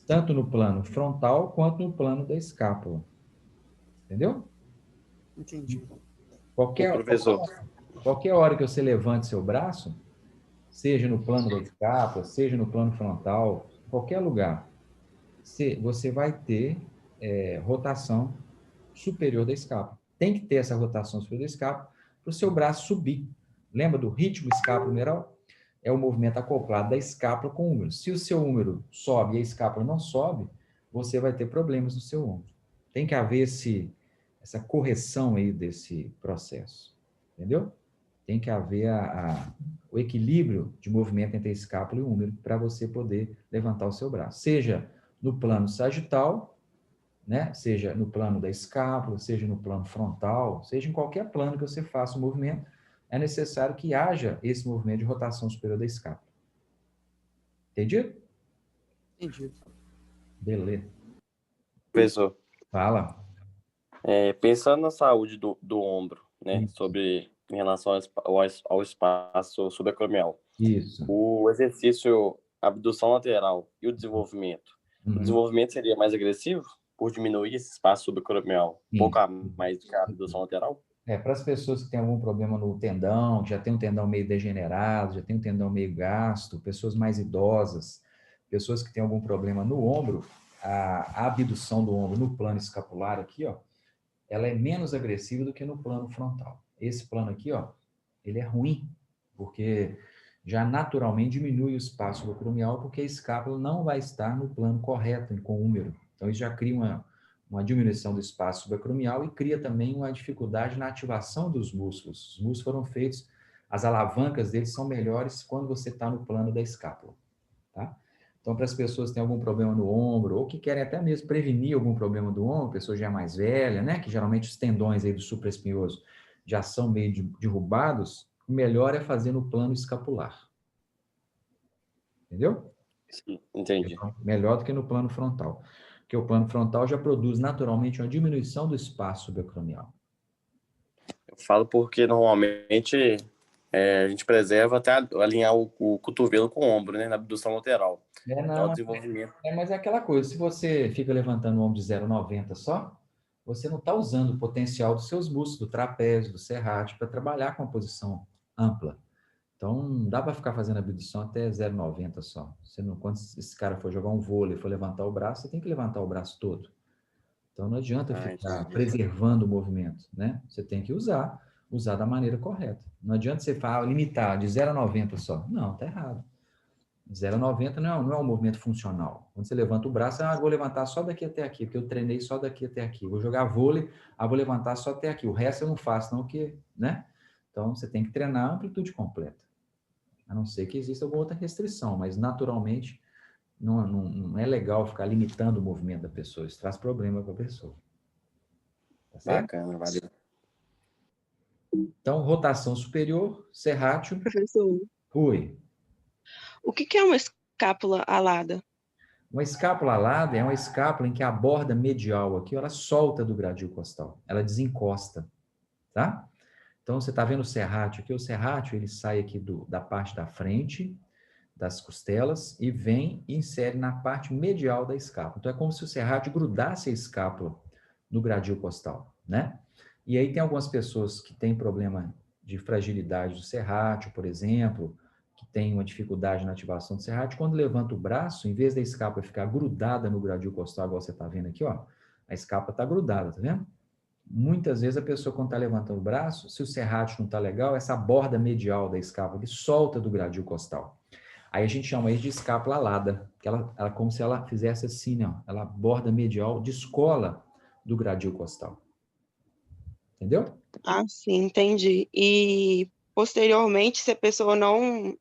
Tanto no plano frontal quanto no plano da escápula. Entendeu? Entendi. Qualquer hora que você levante seu braço, seja no plano da escápula, seja no plano frontal, qualquer lugar, você vai ter rotação superior da escápula. Tem que ter essa rotação superior da escápula para o seu braço subir. Lembra do ritmo escapulo-humeral? É o movimento acoplado da escápula com o húmero. Se o seu húmero sobe e a escápula não sobe, você vai ter problemas no seu ombro. Tem que haver essa correção aí desse processo. Entendeu? Tem que haver o equilíbrio de movimento entre a escápula e o húmero para você poder levantar o seu braço. Seja no plano sagital, né? Seja no plano da escápula, seja no plano frontal, seja em qualquer plano que você faça o movimento, é necessário que haja esse movimento de rotação superior da escápula. Entendido? Entendido. Beleza. Professor, Fala. pensando na saúde do ombro, né, Isso. em relação ao espaço subacromial. Isso. O exercício abdução lateral e o desenvolvimento. O desenvolvimento seria mais agressivo por diminuir esse espaço subacromial um pouco a mais do que a abdução lateral? Para as pessoas que têm algum problema no tendão, que já tem um tendão meio degenerado, já tem um tendão meio gasto, pessoas mais idosas, pessoas que têm algum problema no ombro, a abdução do ombro no plano escapular aqui, ó, ela é menos agressiva do que no plano frontal. Esse plano aqui, ó, ele é ruim, porque já naturalmente diminui o espaço subacromial, porque a escápula não vai estar no plano correto com o húmero. Então, isso já cria uma diminuição do espaço subacromial e cria também uma dificuldade na ativação dos músculos. Os músculos foram feitos, as alavancas deles são melhores quando você está no plano da escápula, tá? Então, para as pessoas que têm algum problema no ombro, ou que querem até mesmo prevenir algum problema do ombro, pessoa já mais velha, né, que geralmente os tendões aí do supraespinhoso já são meio derrubados, o melhor é fazer no plano escapular. Entendeu? Sim, entendi. Então, melhor do que no plano frontal. Porque o plano frontal já produz naturalmente uma diminuição do espaço subacromial. Eu falo porque normalmente a gente preserva até alinhar o cotovelo com o ombro, né, na abdução lateral. Não, o desenvolvimento. mas é aquela coisa, se você fica levantando o ombro de 0,90 só, você não está usando o potencial dos seus músculos, do trapézio, do serrátil, para trabalhar com a posição ampla. Então, não dá para ficar fazendo abdução até 0,90 só. Quando esse cara for jogar um vôlei, for levantar o braço, você tem que levantar o braço todo. Então, não adianta ficar preservando o movimento, né? Você tem que usar da maneira correta. Não adianta você limitar de 0,90 só. Não, tá errado. 0,90 não é um movimento funcional. Quando você levanta o braço, vou levantar só daqui até aqui, porque eu treinei só daqui até aqui. Vou jogar vôlei, vou levantar só até aqui. O resto eu não faço, não, porque, né? Então, você tem que treinar a amplitude completa. A não ser que exista alguma outra restrição, mas naturalmente não é legal ficar limitando o movimento da pessoa, isso traz problema para a pessoa. Tá certo? Bacana, valeu. Então, rotação superior, serrátil. Professor, Oi. o que é uma escápula alada? Uma escápula alada é uma escápula em que a borda medial aqui, ela solta do gradil costal, ela desencosta, tá? Então, você está vendo o serrátil aqui, o serrátil, ele sai aqui da parte da frente, das costelas, e vem e insere na parte medial da escápula. Então, é como se o serrátil grudasse a escápula no gradil costal, né? E aí tem algumas pessoas que têm problema de fragilidade do serrátil, por exemplo, que tem uma dificuldade na ativação do serrátil, quando levanta o braço, em vez da escápula ficar grudada no gradil costal, igual você está vendo aqui, ó, a escápula está grudada, tá vendo? Muitas vezes a pessoa, quando está levantando o braço, se o serrátil não está legal, essa borda medial da escápula que solta do gradil costal. Aí a gente chama isso de escápula alada, que ela como se ela fizesse assim, ó, ela borda medial descola do gradil costal. Entendeu? Ah, sim, entendi. E posteriormente, se a pessoa não,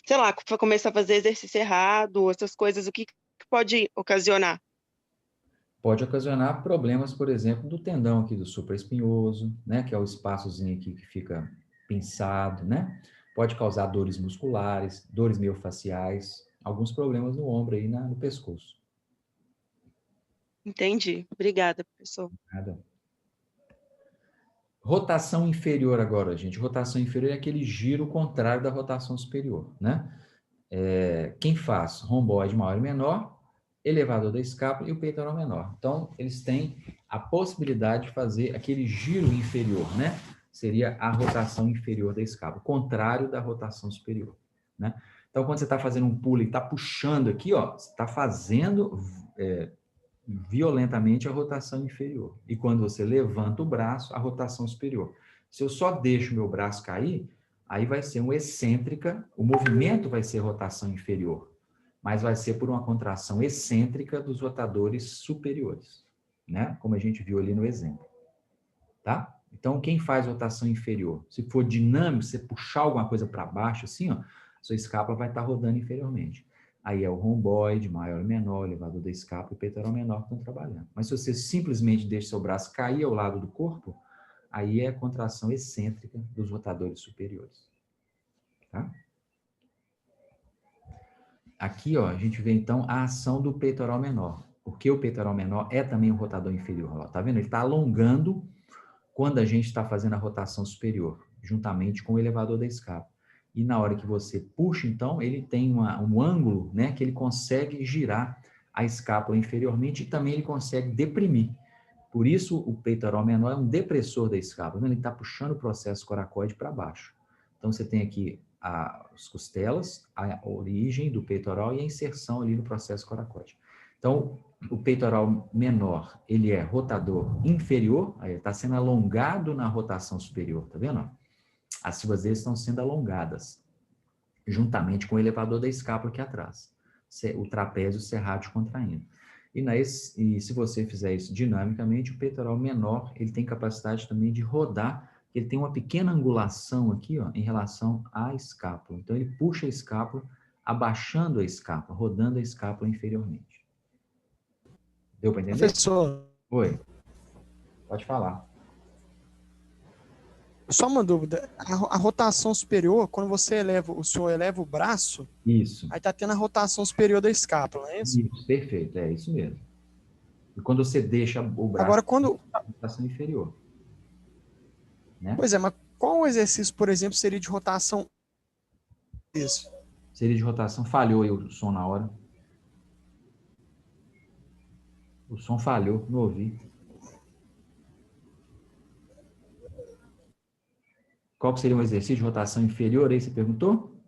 sei lá, começar a fazer exercício errado, essas coisas, o que pode ocasionar? Pode ocasionar problemas, por exemplo, do tendão aqui do supraespinhoso, né, que é o espaçozinho aqui que fica pinçado, né? Pode causar dores musculares, dores miofasciais, alguns problemas no ombro aí no pescoço. Entendi. Obrigada, professor. Nada. Rotação inferior agora, gente. Rotação inferior é aquele giro contrário da rotação superior, né? Quem faz romboide maior e menor, elevador da escápula e o peitoral menor. Então, eles têm a possibilidade de fazer aquele giro inferior, né? Seria a rotação inferior da escápula, contrário da rotação superior, né? Então, quando você está fazendo um pulo e está puxando aqui, ó, você está fazendo violentamente a rotação inferior. E quando você levanta o braço, a rotação superior. Se eu só deixo meu braço cair, aí vai ser uma excêntrica, o movimento vai ser rotação inferior, mas vai ser por uma contração excêntrica dos rotadores superiores, né? Como a gente viu ali no exemplo, tá? Então, quem faz rotação inferior? Se for dinâmico, você puxar alguma coisa para baixo, assim, ó, sua escápula vai estar rodando inferiormente. Aí é o romboide, maior e menor, elevador da escápula e peitoral menor que estão trabalhando. Mas se você simplesmente deixa seu braço cair ao lado do corpo, aí é a contração excêntrica dos rotadores superiores. Tá? Aqui, ó, a gente vê, então, a ação do peitoral menor. Porque o peitoral menor é também um rotador inferior. Ó, tá vendo? Ele está alongando quando a gente está fazendo a rotação superior, juntamente com o elevador da escápula. E na hora que você puxa, então, ele tem um ângulo, né, que ele consegue girar a escápula inferiormente e também ele consegue deprimir. Por isso, o peitoral menor é um depressor da escápula, ele está puxando o processo coracoide para baixo. Então, você tem aqui as costelas, a origem do peitoral e a inserção ali no processo coracoide. Então, o peitoral menor, ele é rotador inferior, aí está sendo alongado na rotação superior, tá vendo? As fibras deles estão sendo alongadas, juntamente com o elevador da escápula aqui atrás. O trapézio serrátil contraindo. E se você fizer isso dinamicamente, o peitoral menor, ele tem capacidade também de rodar, ele tem uma pequena angulação aqui, ó, em relação à escápula. Então, ele puxa a escápula, abaixando a escápula, rodando a escápula inferiormente. Deu para entender? Professor. Oi. Pode falar. Só uma dúvida. A rotação superior, quando o senhor eleva o braço, isso. Aí tá tendo a rotação superior da escápula, não é isso? Isso, perfeito, é isso mesmo. E quando você deixa o braço, agora quando a rotação inferior. Né? Pois é, mas qual exercício, por exemplo, seria de rotação? Isso. Seria de rotação, falhou aí o som na hora. O som falhou, não ouvi. Qual que seria um exercício de rotação inferior aí, você perguntou?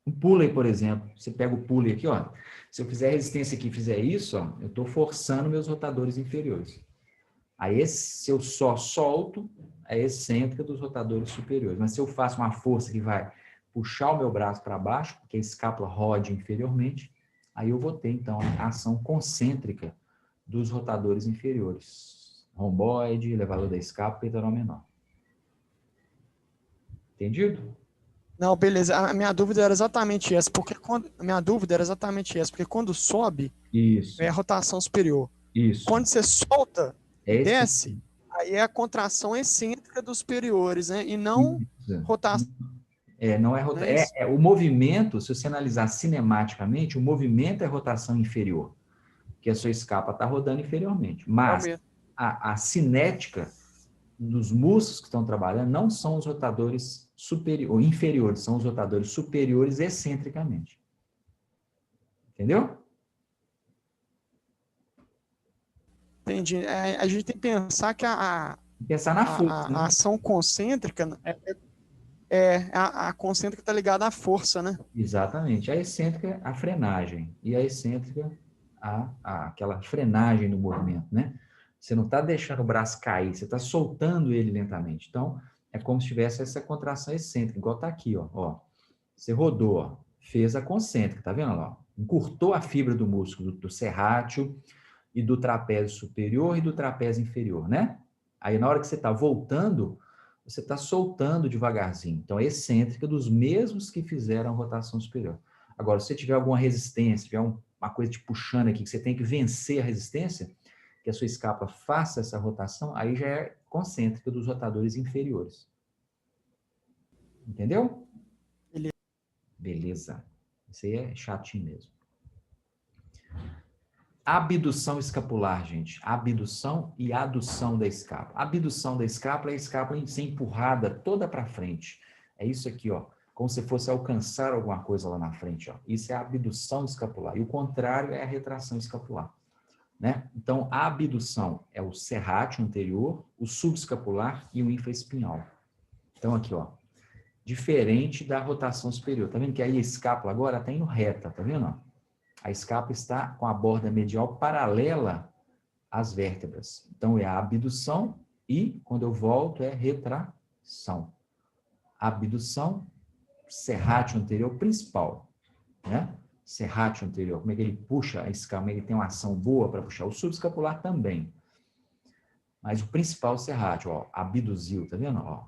Um pulley, por exemplo. Você pega o pulley aqui, ó. Se eu fizer resistência aqui e fizer isso, ó, eu estou forçando meus rotadores inferiores. Aí, se eu só solto, é excêntrica dos rotadores superiores. Mas se eu faço uma força que vai puxar o meu braço para baixo, porque a escápula rode inferiormente, aí eu vou ter, então, a ação concêntrica dos rotadores inferiores. Romboide, elevador da escápula, peitoral menor. Entendido? Não, beleza. A minha dúvida era exatamente essa, porque quando sobe, Isso, é a rotação superior. isso. Quando você solta É e esse. desce, aí é a contração excêntrica dos superiores, né? E não Isso. rotação. Não é, Não é isso? o movimento, se você analisar cinematicamente, o movimento é rotação inferior, que a sua escapa está rodando inferiormente. É o Mas mesmo. a cinética dos músculos que estão trabalhando não são os rotadores superiores, inferiores, são os rotadores superiores excentricamente. Entendeu? Entendi. A gente tem que pensar que Pensar na força, né? a ação concêntrica a concêntrica está ligada à força, né? Exatamente. A excêntrica, a frenagem. E a excêntrica, aquela frenagem no movimento, né? Você não está deixando o braço cair, você está soltando ele lentamente. Então, é como se tivesse essa contração excêntrica, igual está aqui, ó. Você rodou, ó, fez a concêntrica, tá vendo? Ó? Encurtou a fibra do músculo do serrátil e do trapézio superior e do trapézio inferior, né? Aí, na hora que você está voltando, você está soltando devagarzinho. Então, é excêntrica dos mesmos que fizeram a rotação superior. Agora, se você tiver alguma resistência, tiver uma coisa te puxando aqui, que você tem que vencer a resistência, que a sua escapa faça essa rotação, aí já é concêntrica dos rotadores inferiores. Entendeu? Beleza. Isso aí é chatinho mesmo. Abdução escapular, gente. Abdução e adução da escápula. Abdução da escápula é a escápula ser empurrada toda para frente. É isso aqui, ó. Como se fosse alcançar alguma coisa lá na frente, ó. Isso é a abdução escapular. E o contrário é a retração escapular, né? Então, a abdução é o serrátil anterior, o subescapular e o infraespinhal. Então, aqui, ó. Diferente da rotação superior. Tá vendo que aí a escápula agora está indo reta, tá vendo, ó? A escápula está com a borda medial paralela às vértebras. Então, é a abdução e, quando eu volto, é retração. Abdução, serrátil anterior principal, né? Serrátil anterior, como é que ele puxa a escápula, ele tem uma ação boa para puxar. O subescapular também. Mas o principal é o serrátil, ó, abduziu, tá vendo? Ó.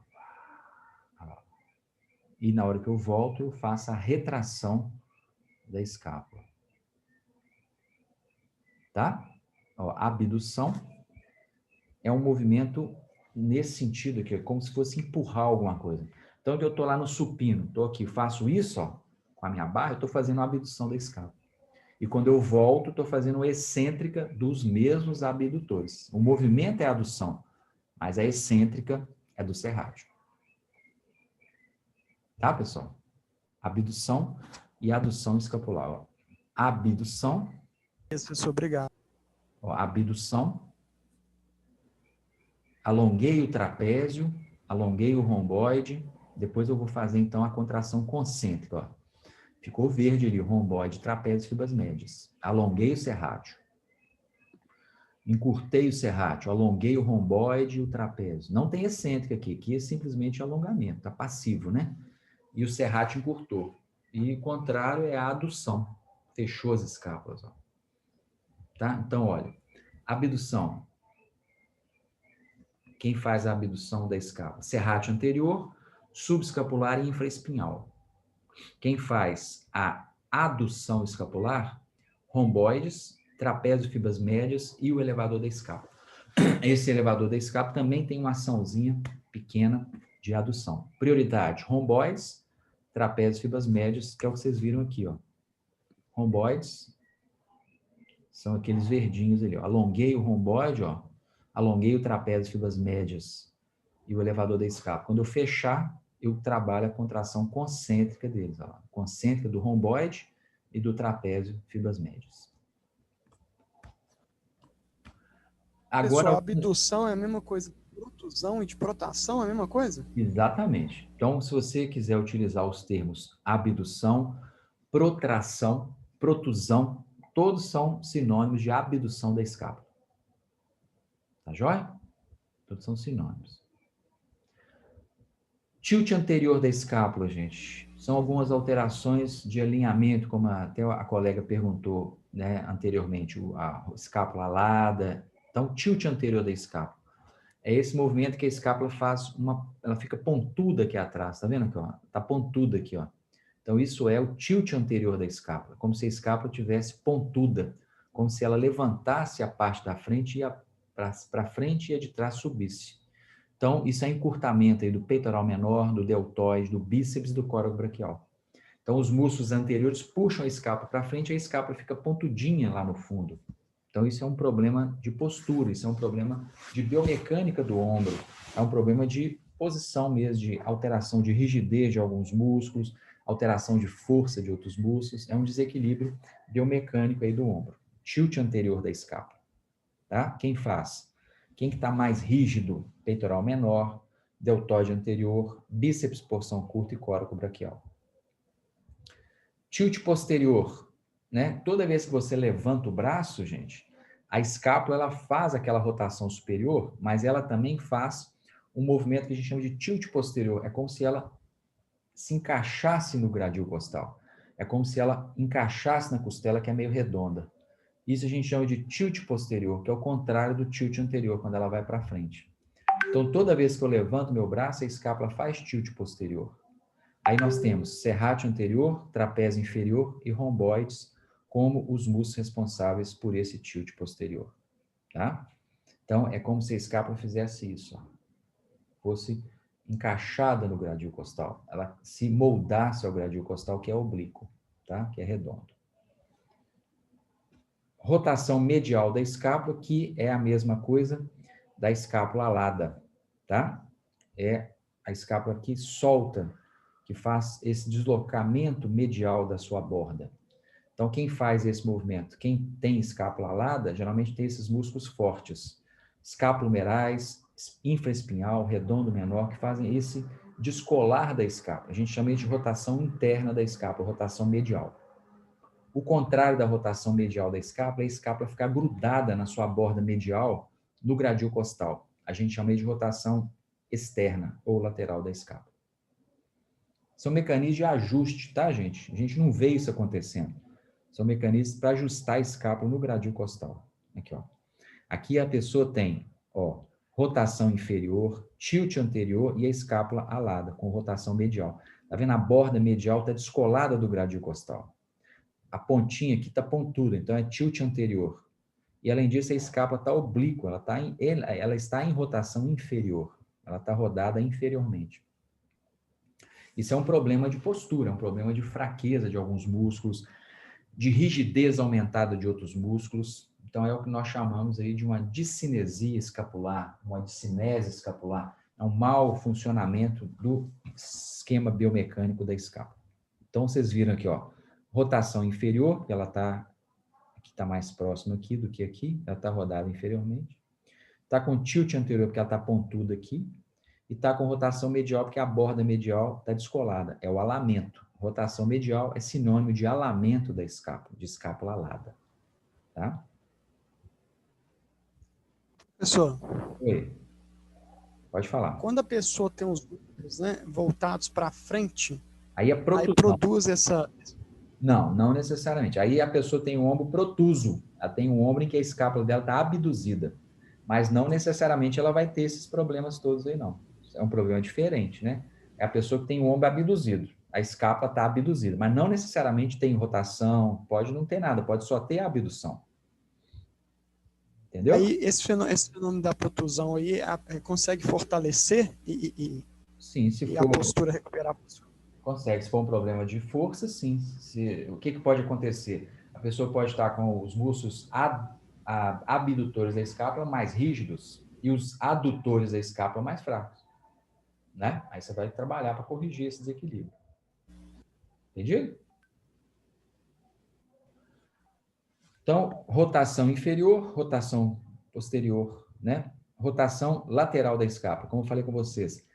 E na hora que eu volto, eu faço a retração da escápula. Tá? Ó, abdução é um movimento nesse sentido aqui, como se fosse empurrar alguma coisa. Então, eu estou lá no supino, estou aqui, faço isso, ó, com a minha barra, eu estou fazendo a abdução da escápula. E quando eu volto, estou fazendo a excêntrica dos mesmos abdutores. O movimento é a adução, mas a excêntrica é do serrátil. Tá, pessoal? Abdução e adução escapular. Ó. Abdução. Professor, obrigado. Ó, abdução. Alonguei o trapézio, alonguei o romboide. Depois eu vou fazer, então, a contração concêntrica. Ó. Ficou verde ali, romboide, trapézio, fibras médias. Alonguei o serrátil. Encurtei o serrátil, alonguei o romboide e o trapézio. Não tem excêntrica aqui. Aqui é simplesmente alongamento, tá passivo, né? E o serrátil encurtou. E o contrário é a adução. Fechou as escápulas. Ó. Tá? Então, olha. Abdução. Quem faz a abdução da escápula? Serrátil anterior, subescapular e infraespinhal. Quem faz a adução escapular? Romboides, trapézio, fibras médias e o elevador da escápula. Esse elevador da escápula também tem uma açãozinha pequena de adução. Prioridade, romboides, trapézio, fibras médias, que é o que vocês viram aqui, ó. Romboides são aqueles verdinhos ali, ó. Alonguei o romboide, ó. Alonguei o trapézio, fibras médias e o elevador da escápula. Quando eu fechar, eu trabalho a contração concêntrica deles, ó. Concêntrica do romboide e do trapézio, fibras médias. Agora, pessoal, abdução é a mesma coisa. Protusão e de protração é a mesma coisa? Exatamente. Então, se você quiser utilizar os termos abdução, protração, protusão, todos são sinônimos de abdução da escápula. Tá joia? Todos são sinônimos. Tilt anterior da escápula, gente. São algumas alterações de alinhamento, como até a colega perguntou, né, anteriormente, a escápula alada. Então, tilt anterior da escápula. É esse movimento que a escápula faz ela fica pontuda aqui atrás, tá vendo aqui, ó? Tá pontuda aqui, ó. Então isso é o tilt anterior da escápula, como se a escápula tivesse pontuda, como se ela levantasse a parte da frente e para frente e a de trás subisse. Então isso é encurtamento aí do peitoral menor, do deltoide, do bíceps e do córrego braquial. Então os músculos anteriores puxam a escápula para frente e a escápula fica pontudinha lá no fundo. Então, isso é um problema de postura, isso é um problema de biomecânica do ombro, é um problema de posição mesmo, de alteração de rigidez de alguns músculos, alteração de força de outros músculos, é um desequilíbrio biomecânico aí do ombro. Tilt anterior da escápula, tá? Quem faz? Quem que está mais rígido? Peitoral menor, deltoide anterior, bíceps porção curta e córaco braquial. Tilt posterior. Né? Toda vez que você levanta o braço, gente, a escápula ela faz aquela rotação superior, mas ela também faz um movimento que a gente chama de tilt posterior. É como se ela se encaixasse no gradil costal. É como se ela encaixasse na costela, que é meio redonda. Isso a gente chama de tilt posterior, que é o contrário do tilt anterior, quando ela vai para frente. Então, toda vez que eu levanto meu braço, a escápula faz tilt posterior. Aí nós temos serrátil anterior, trapézio inferior e romboides, como os músculos responsáveis por esse tilt posterior, tá? Então, é como se a escápula fizesse isso, ó. Fosse encaixada no gradil costal, ela se moldasse ao gradil costal, que é oblíquo, tá? Que é redondo. Rotação medial da escápula, que é a mesma coisa da escápula alada, tá? É a escápula que solta, que faz esse deslocamento medial da sua borda. Então, quem faz esse movimento? Quem tem escápula alada, geralmente tem esses músculos fortes. Escapulomerais, infraespinhal, redondo menor, que fazem esse descolar da escápula. A gente chama isso de rotação interna da escápula, rotação medial. O contrário da rotação medial da escápula é a escápula ficar grudada na sua borda medial no gradil costal. A gente chama isso de rotação externa ou lateral da escápula. São mecanismos de ajuste, tá, gente? A gente não vê isso acontecendo. São mecanismos para ajustar a escápula no gradil costal. Aqui, ó. Aqui a pessoa tem, ó, rotação inferior, tilt anterior e a escápula alada, com rotação medial. Tá vendo? A borda medial está descolada do gradil costal. A pontinha aqui está pontuda, então é tilt anterior. E além disso, a escápula está oblíqua, ela está em rotação inferior. Ela está rodada inferiormente. Isso é um problema de postura, é um problema de fraqueza de alguns músculos, de rigidez aumentada de outros músculos. Então, é o que nós chamamos aí de uma discinesia escapular, uma discinese escapular. É um mau funcionamento do esquema biomecânico da escápula. Então, vocês viram aqui, ó, rotação inferior, porque ela está mais próxima aqui do que aqui, ela está rodada inferiormente. Está com tilt anterior, porque ela está pontuda aqui. E está com rotação medial, porque a borda medial está descolada. É o alamento. Rotação medial é sinônimo de alamento da escápula, de escápula alada. Tá? Professor. Oi. Pode falar. Quando a pessoa tem os músculos, né, voltados para frente, aí produz essa... Não necessariamente. Aí a pessoa tem um ombro protuso. Ela tem um ombro em que a escápula dela está abduzida. Mas não necessariamente ela vai ter esses problemas todos aí, não. É um problema diferente, né? É a pessoa que tem o ombro abduzido. A escápula está abduzida, mas não necessariamente tem rotação, pode não ter nada, pode só ter a abdução. Entendeu? Aí esse fenômeno da protusão aí consegue fortalecer sim, se for, a postura recuperar a postura? Consegue, se for um problema de força, sim. O que pode acontecer? A pessoa pode estar com os músculos abdutores da escápula mais rígidos e os adutores da escápula mais fracos. Né? Aí você vai trabalhar para corrigir esse desequilíbrio. Entendido? Então, rotação inferior, rotação posterior, né? Rotação lateral da escápula, como eu falei com vocês.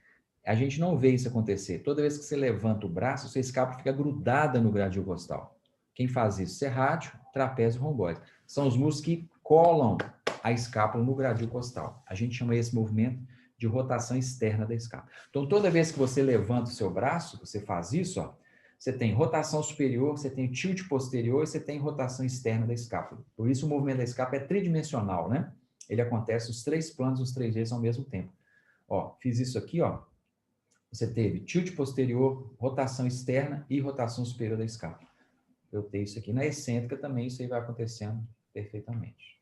A gente não vê isso acontecer. Toda vez que você levanta o braço, sua escápula fica grudada no gradil costal. Quem faz isso? Serrátil, trapézio e romboide. São os músculos que colam a escápula no gradil costal. A gente chama esse movimento de rotação externa da escápula. Então, toda vez que você levanta o seu braço, você faz isso, ó, você tem rotação superior, você tem tilt posterior e você tem rotação externa da escápula. Por isso o movimento da escápula é tridimensional, né? ele acontece os 3 planos, os 3 vezes ao mesmo tempo. Ó, fiz isso aqui, ó. Você teve tilt posterior, rotação externa e rotação superior da escápula. Eu tenho isso aqui na excêntrica também, isso aí vai acontecendo perfeitamente.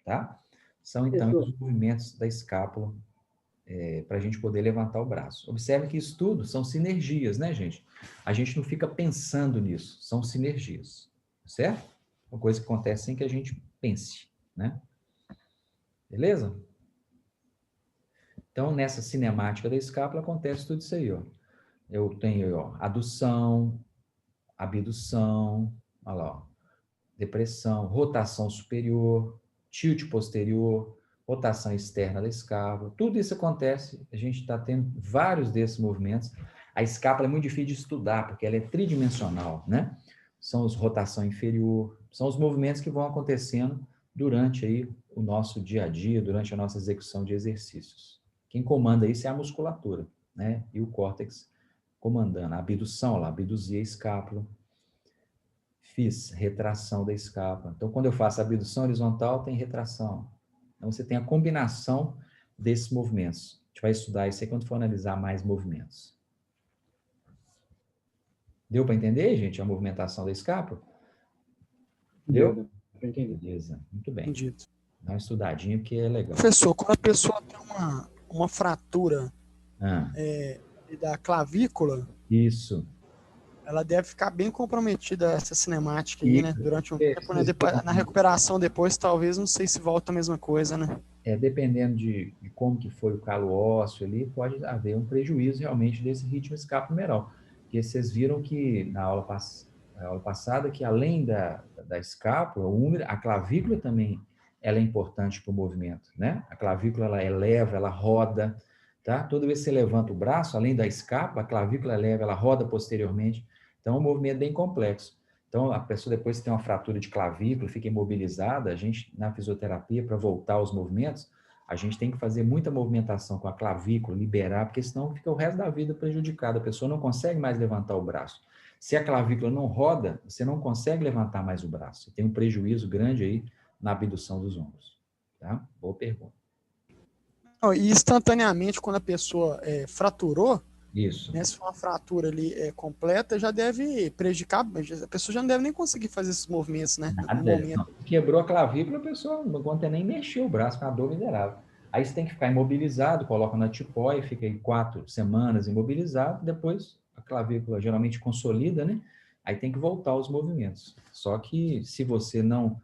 Tá? São, então, os movimentos da escápula para a gente poder levantar o braço. Observe que isso tudo são sinergias, né, gente? A gente não fica pensando nisso, são sinergias, certo? Uma coisa que acontece sem que a gente pense, né? Beleza? Então, nessa cinemática da escápula acontece tudo isso aí, ó. Eu tenho, ó, adução, abdução, olha lá, ó, depressão, rotação superior, tilt posterior, rotação externa da escápula. Tudo isso acontece, a gente está tendo vários desses movimentos. A escápula é muito difícil de estudar, porque ela é tridimensional, né? São os rotação inferior, são os movimentos que vão acontecendo durante aí o nosso dia a dia, durante a nossa execução de exercícios. Quem comanda isso é a musculatura, né? E o córtex comandando. A abdução, lá, abduzir a escápula. Fiz retração da escápula. Então, quando eu faço a abdução horizontal, tem retração. Então, você tem a combinação desses movimentos. A gente vai estudar isso aí quando for analisar mais movimentos. Deu para entender, gente, a movimentação da escápula? Deu? Beleza, muito bem. Entendido. Dá uma estudadinha que é legal. Professor, quando a pessoa tem uma fratura da clavícula, isso, ela deve ficar bem comprometida essa cinemática aí, né? Durante um tempo, né? Depois, na recuperação depois, talvez, não sei se volta a mesma coisa, né? Dependendo de como que foi o calo ósseo ali, pode haver um prejuízo realmente desse ritmo escapulomeral. Porque vocês viram que na aula passada, que além da escápula, a clavícula também ela é importante para o movimento, né? A clavícula, ela eleva, ela roda, tá? Toda vez que você levanta o braço, além da escápula, a clavícula eleva, ela roda posteriormente. Então, é um movimento bem complexo. Então, a pessoa depois que tem uma fratura de clavícula, fica imobilizada, a gente, na fisioterapia, para voltar aos movimentos, a gente tem que fazer muita movimentação com a clavícula, liberar, porque senão fica o resto da vida prejudicada. A pessoa não consegue mais levantar o braço. Se a clavícula não roda, você não consegue levantar mais o braço. Você tem um prejuízo grande aí na abdução dos ombros. Tá? Boa pergunta. E instantaneamente, quando a pessoa fraturou, isso, né, se for uma fratura ali completa, já deve prejudicar, a pessoa já não deve nem conseguir fazer esses movimentos, né? No momento. Quebrou a clavícula, a pessoa não aguenta nem mexer o braço com a dor miserável. Aí você tem que ficar imobilizado, coloca na tipóia, fica aí 4 semanas imobilizado, depois a clavícula geralmente consolida, né? Aí tem que voltar aos movimentos. Só que se você não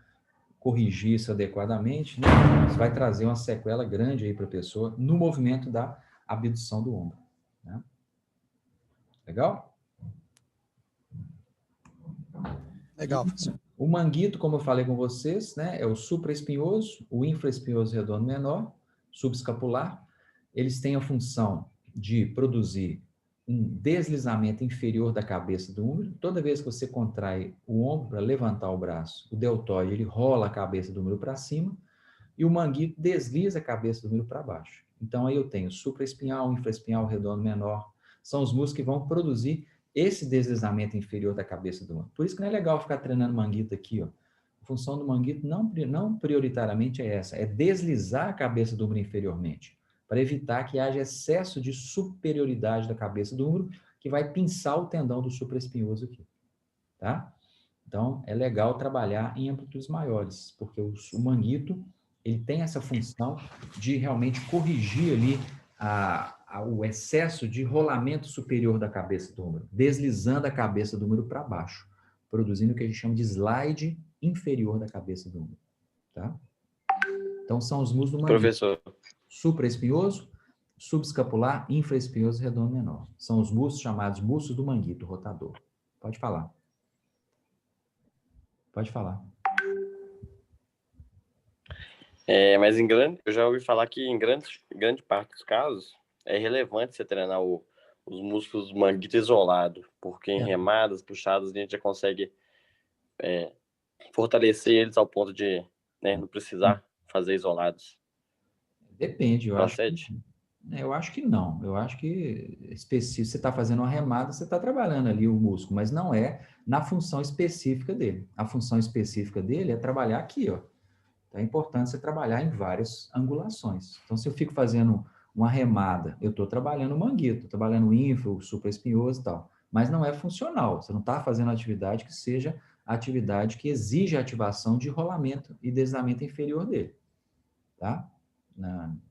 corrigir isso adequadamente, né, isso vai trazer uma sequela grande aí para a pessoa no movimento da abdução do ombro. Né? Legal? Legal, professor. O manguito, como eu falei com vocês, né, é o supraespinhoso, o infraespinhoso redondo menor, subescapular. Eles têm a função de produzir um deslizamento inferior da cabeça do ombro. Toda vez que você contrai o ombro para levantar o braço, o deltóide ele rola a cabeça do ombro para cima e o manguito desliza a cabeça do ombro para baixo. Então, aí eu tenho supraespinhal, infraespinhal, redondo menor. São os músculos que vão produzir esse deslizamento inferior da cabeça do ombro. Por isso que não é legal ficar treinando manguito aqui, ó. A função do manguito não prioritariamente é essa, é deslizar a cabeça do ombro inferiormente, para evitar que haja excesso de superioridade da cabeça do ombro, que vai pinçar o tendão do supraespinhoso aqui, tá? Então, é legal trabalhar em amplitudes maiores, porque o manguito, ele tem essa função de realmente corrigir ali o excesso de rolamento superior da cabeça do ombro, deslizando a cabeça do ombro para baixo, produzindo o que a gente chama de slide inferior da cabeça do ombro, tá? Então, são os músculos do manguito. Professor. Supraespinhoso, subescapular, infraespinhoso e redondo menor. São os músculos chamados músculos do manguito rotador. Pode falar. Pode falar. Mas eu já ouvi falar que em grande parte dos casos é relevante você treinar os músculos do manguito isolado, porque em remadas, puxadas, a gente já consegue fortalecer eles ao ponto de não precisar fazer isolados. Depende, eu acho que não. Eu acho que específico, você está fazendo uma remada, você está trabalhando ali o músculo, mas não é na função específica dele. A função específica dele é trabalhar aqui, ó. Então, é importante você trabalhar em várias angulações. Então, se eu fico fazendo uma remada, eu estou trabalhando o manguito, estou trabalhando o ínfero, o supraespinhoso e tal, mas não é funcional. Você não está fazendo atividade que seja a atividade que exige a ativação de rolamento e deslizamento inferior dele, tá?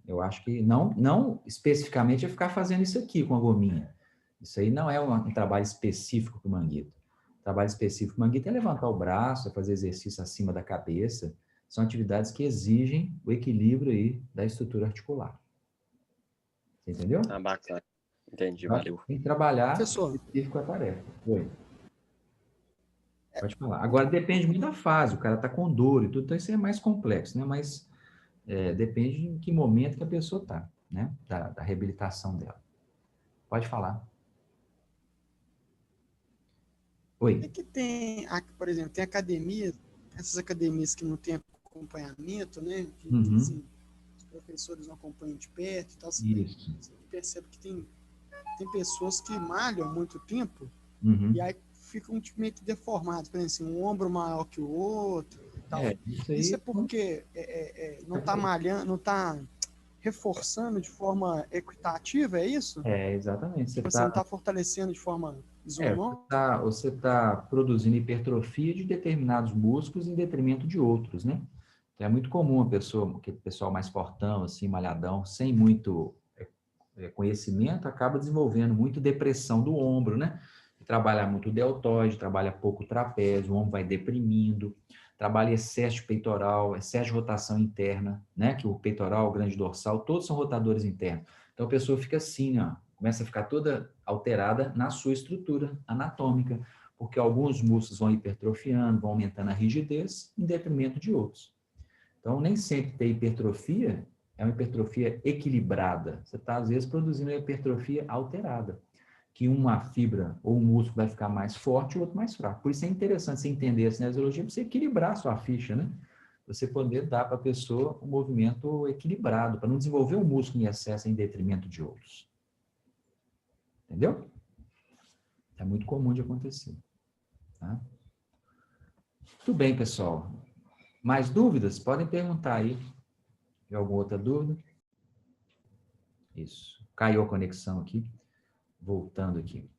Eu acho que não especificamente é ficar fazendo isso aqui com a gominha. Isso aí não é um trabalho específico para o manguito. O trabalho específico para o manguito é levantar o braço, é fazer exercício acima da cabeça. São atividades que exigem o equilíbrio aí da estrutura articular. Você entendeu? Ah, bacana. Entendi, Eu acho valeu. que tem que trabalhar Professor. específico a tarefa. Oi. Pode falar. Agora, depende muito da fase. O cara está com dor e tudo, então isso é mais complexo, né? Mas depende em que momento que a pessoa está, né? Da reabilitação dela. Pode falar. Oi. É que tem, por exemplo, tem academias, essas academias que não têm acompanhamento, né? Que, Uhum. assim, os professores não acompanham de perto e tal. Isso. Você percebe que tem pessoas que malham há muito tempo Uhum. e aí ficam tipo, meio que deformados, por exemplo, assim, um ombro maior que o outro e tal. Isso é porque não está malhando, não está reforçando de forma equitativa, é isso? Exatamente. Você não está fortalecendo de forma isonômica? Você tá produzindo hipertrofia de determinados músculos em detrimento de outros, né? Então, é muito comum aquele pessoal mais fortão, assim, malhadão, sem muito conhecimento, acaba desenvolvendo muito depressão do ombro, né? Trabalha muito o deltoide, trabalha pouco o trapézio, o ombro vai deprimindo, trabalha excesso de peitoral, excesso de rotação interna, né? Que o peitoral, o grande dorsal, todos são rotadores internos. Então, a pessoa fica assim, ó, começa a ficar toda alterada na sua estrutura anatômica, porque alguns músculos vão hipertrofiando, vão aumentando a rigidez, em detrimento de outros. Então, nem sempre ter hipertrofia é uma hipertrofia equilibrada. Você está, às vezes, produzindo uma hipertrofia alterada, que uma fibra ou um músculo vai ficar mais forte e o outro mais fraco. Por isso é interessante você entender a cinesiologia para você equilibrar a sua ficha, né? Você poder dar para a pessoa um movimento equilibrado, para não desenvolver um músculo em excesso em detrimento de outros. Entendeu? É muito comum de acontecer. Tá? Tudo bem, pessoal. Mais dúvidas? Podem perguntar aí. Tem alguma outra dúvida? Isso. Caiu a conexão aqui. Voltando aqui.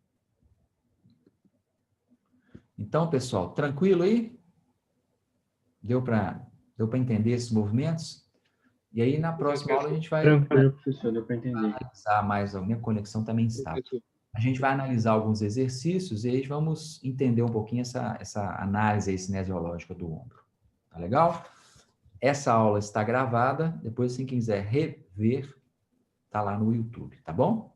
Então, pessoal, tranquilo aí? Deu para entender esses movimentos? E aí, na próxima aula, a gente vai... Tranquilo, professor, deu para entender. Analisar mais, a minha conexão também está. A gente vai analisar alguns exercícios e aí vamos entender um pouquinho essa análise aí cinesiológica do ombro. Tá legal? Essa aula está gravada, depois, se quiser rever, tá lá no YouTube, tá bom?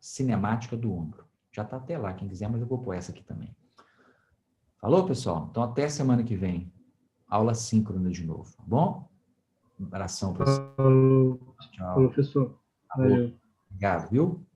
Cinemática do ombro. Já está até lá, quem quiser, mas eu vou pôr essa aqui também. Falou, pessoal? Então, até semana que vem. Aula síncrona de novo, tá bom? Um abração, pessoal. Falou, Tchau. professor. Valeu. Obrigado, viu?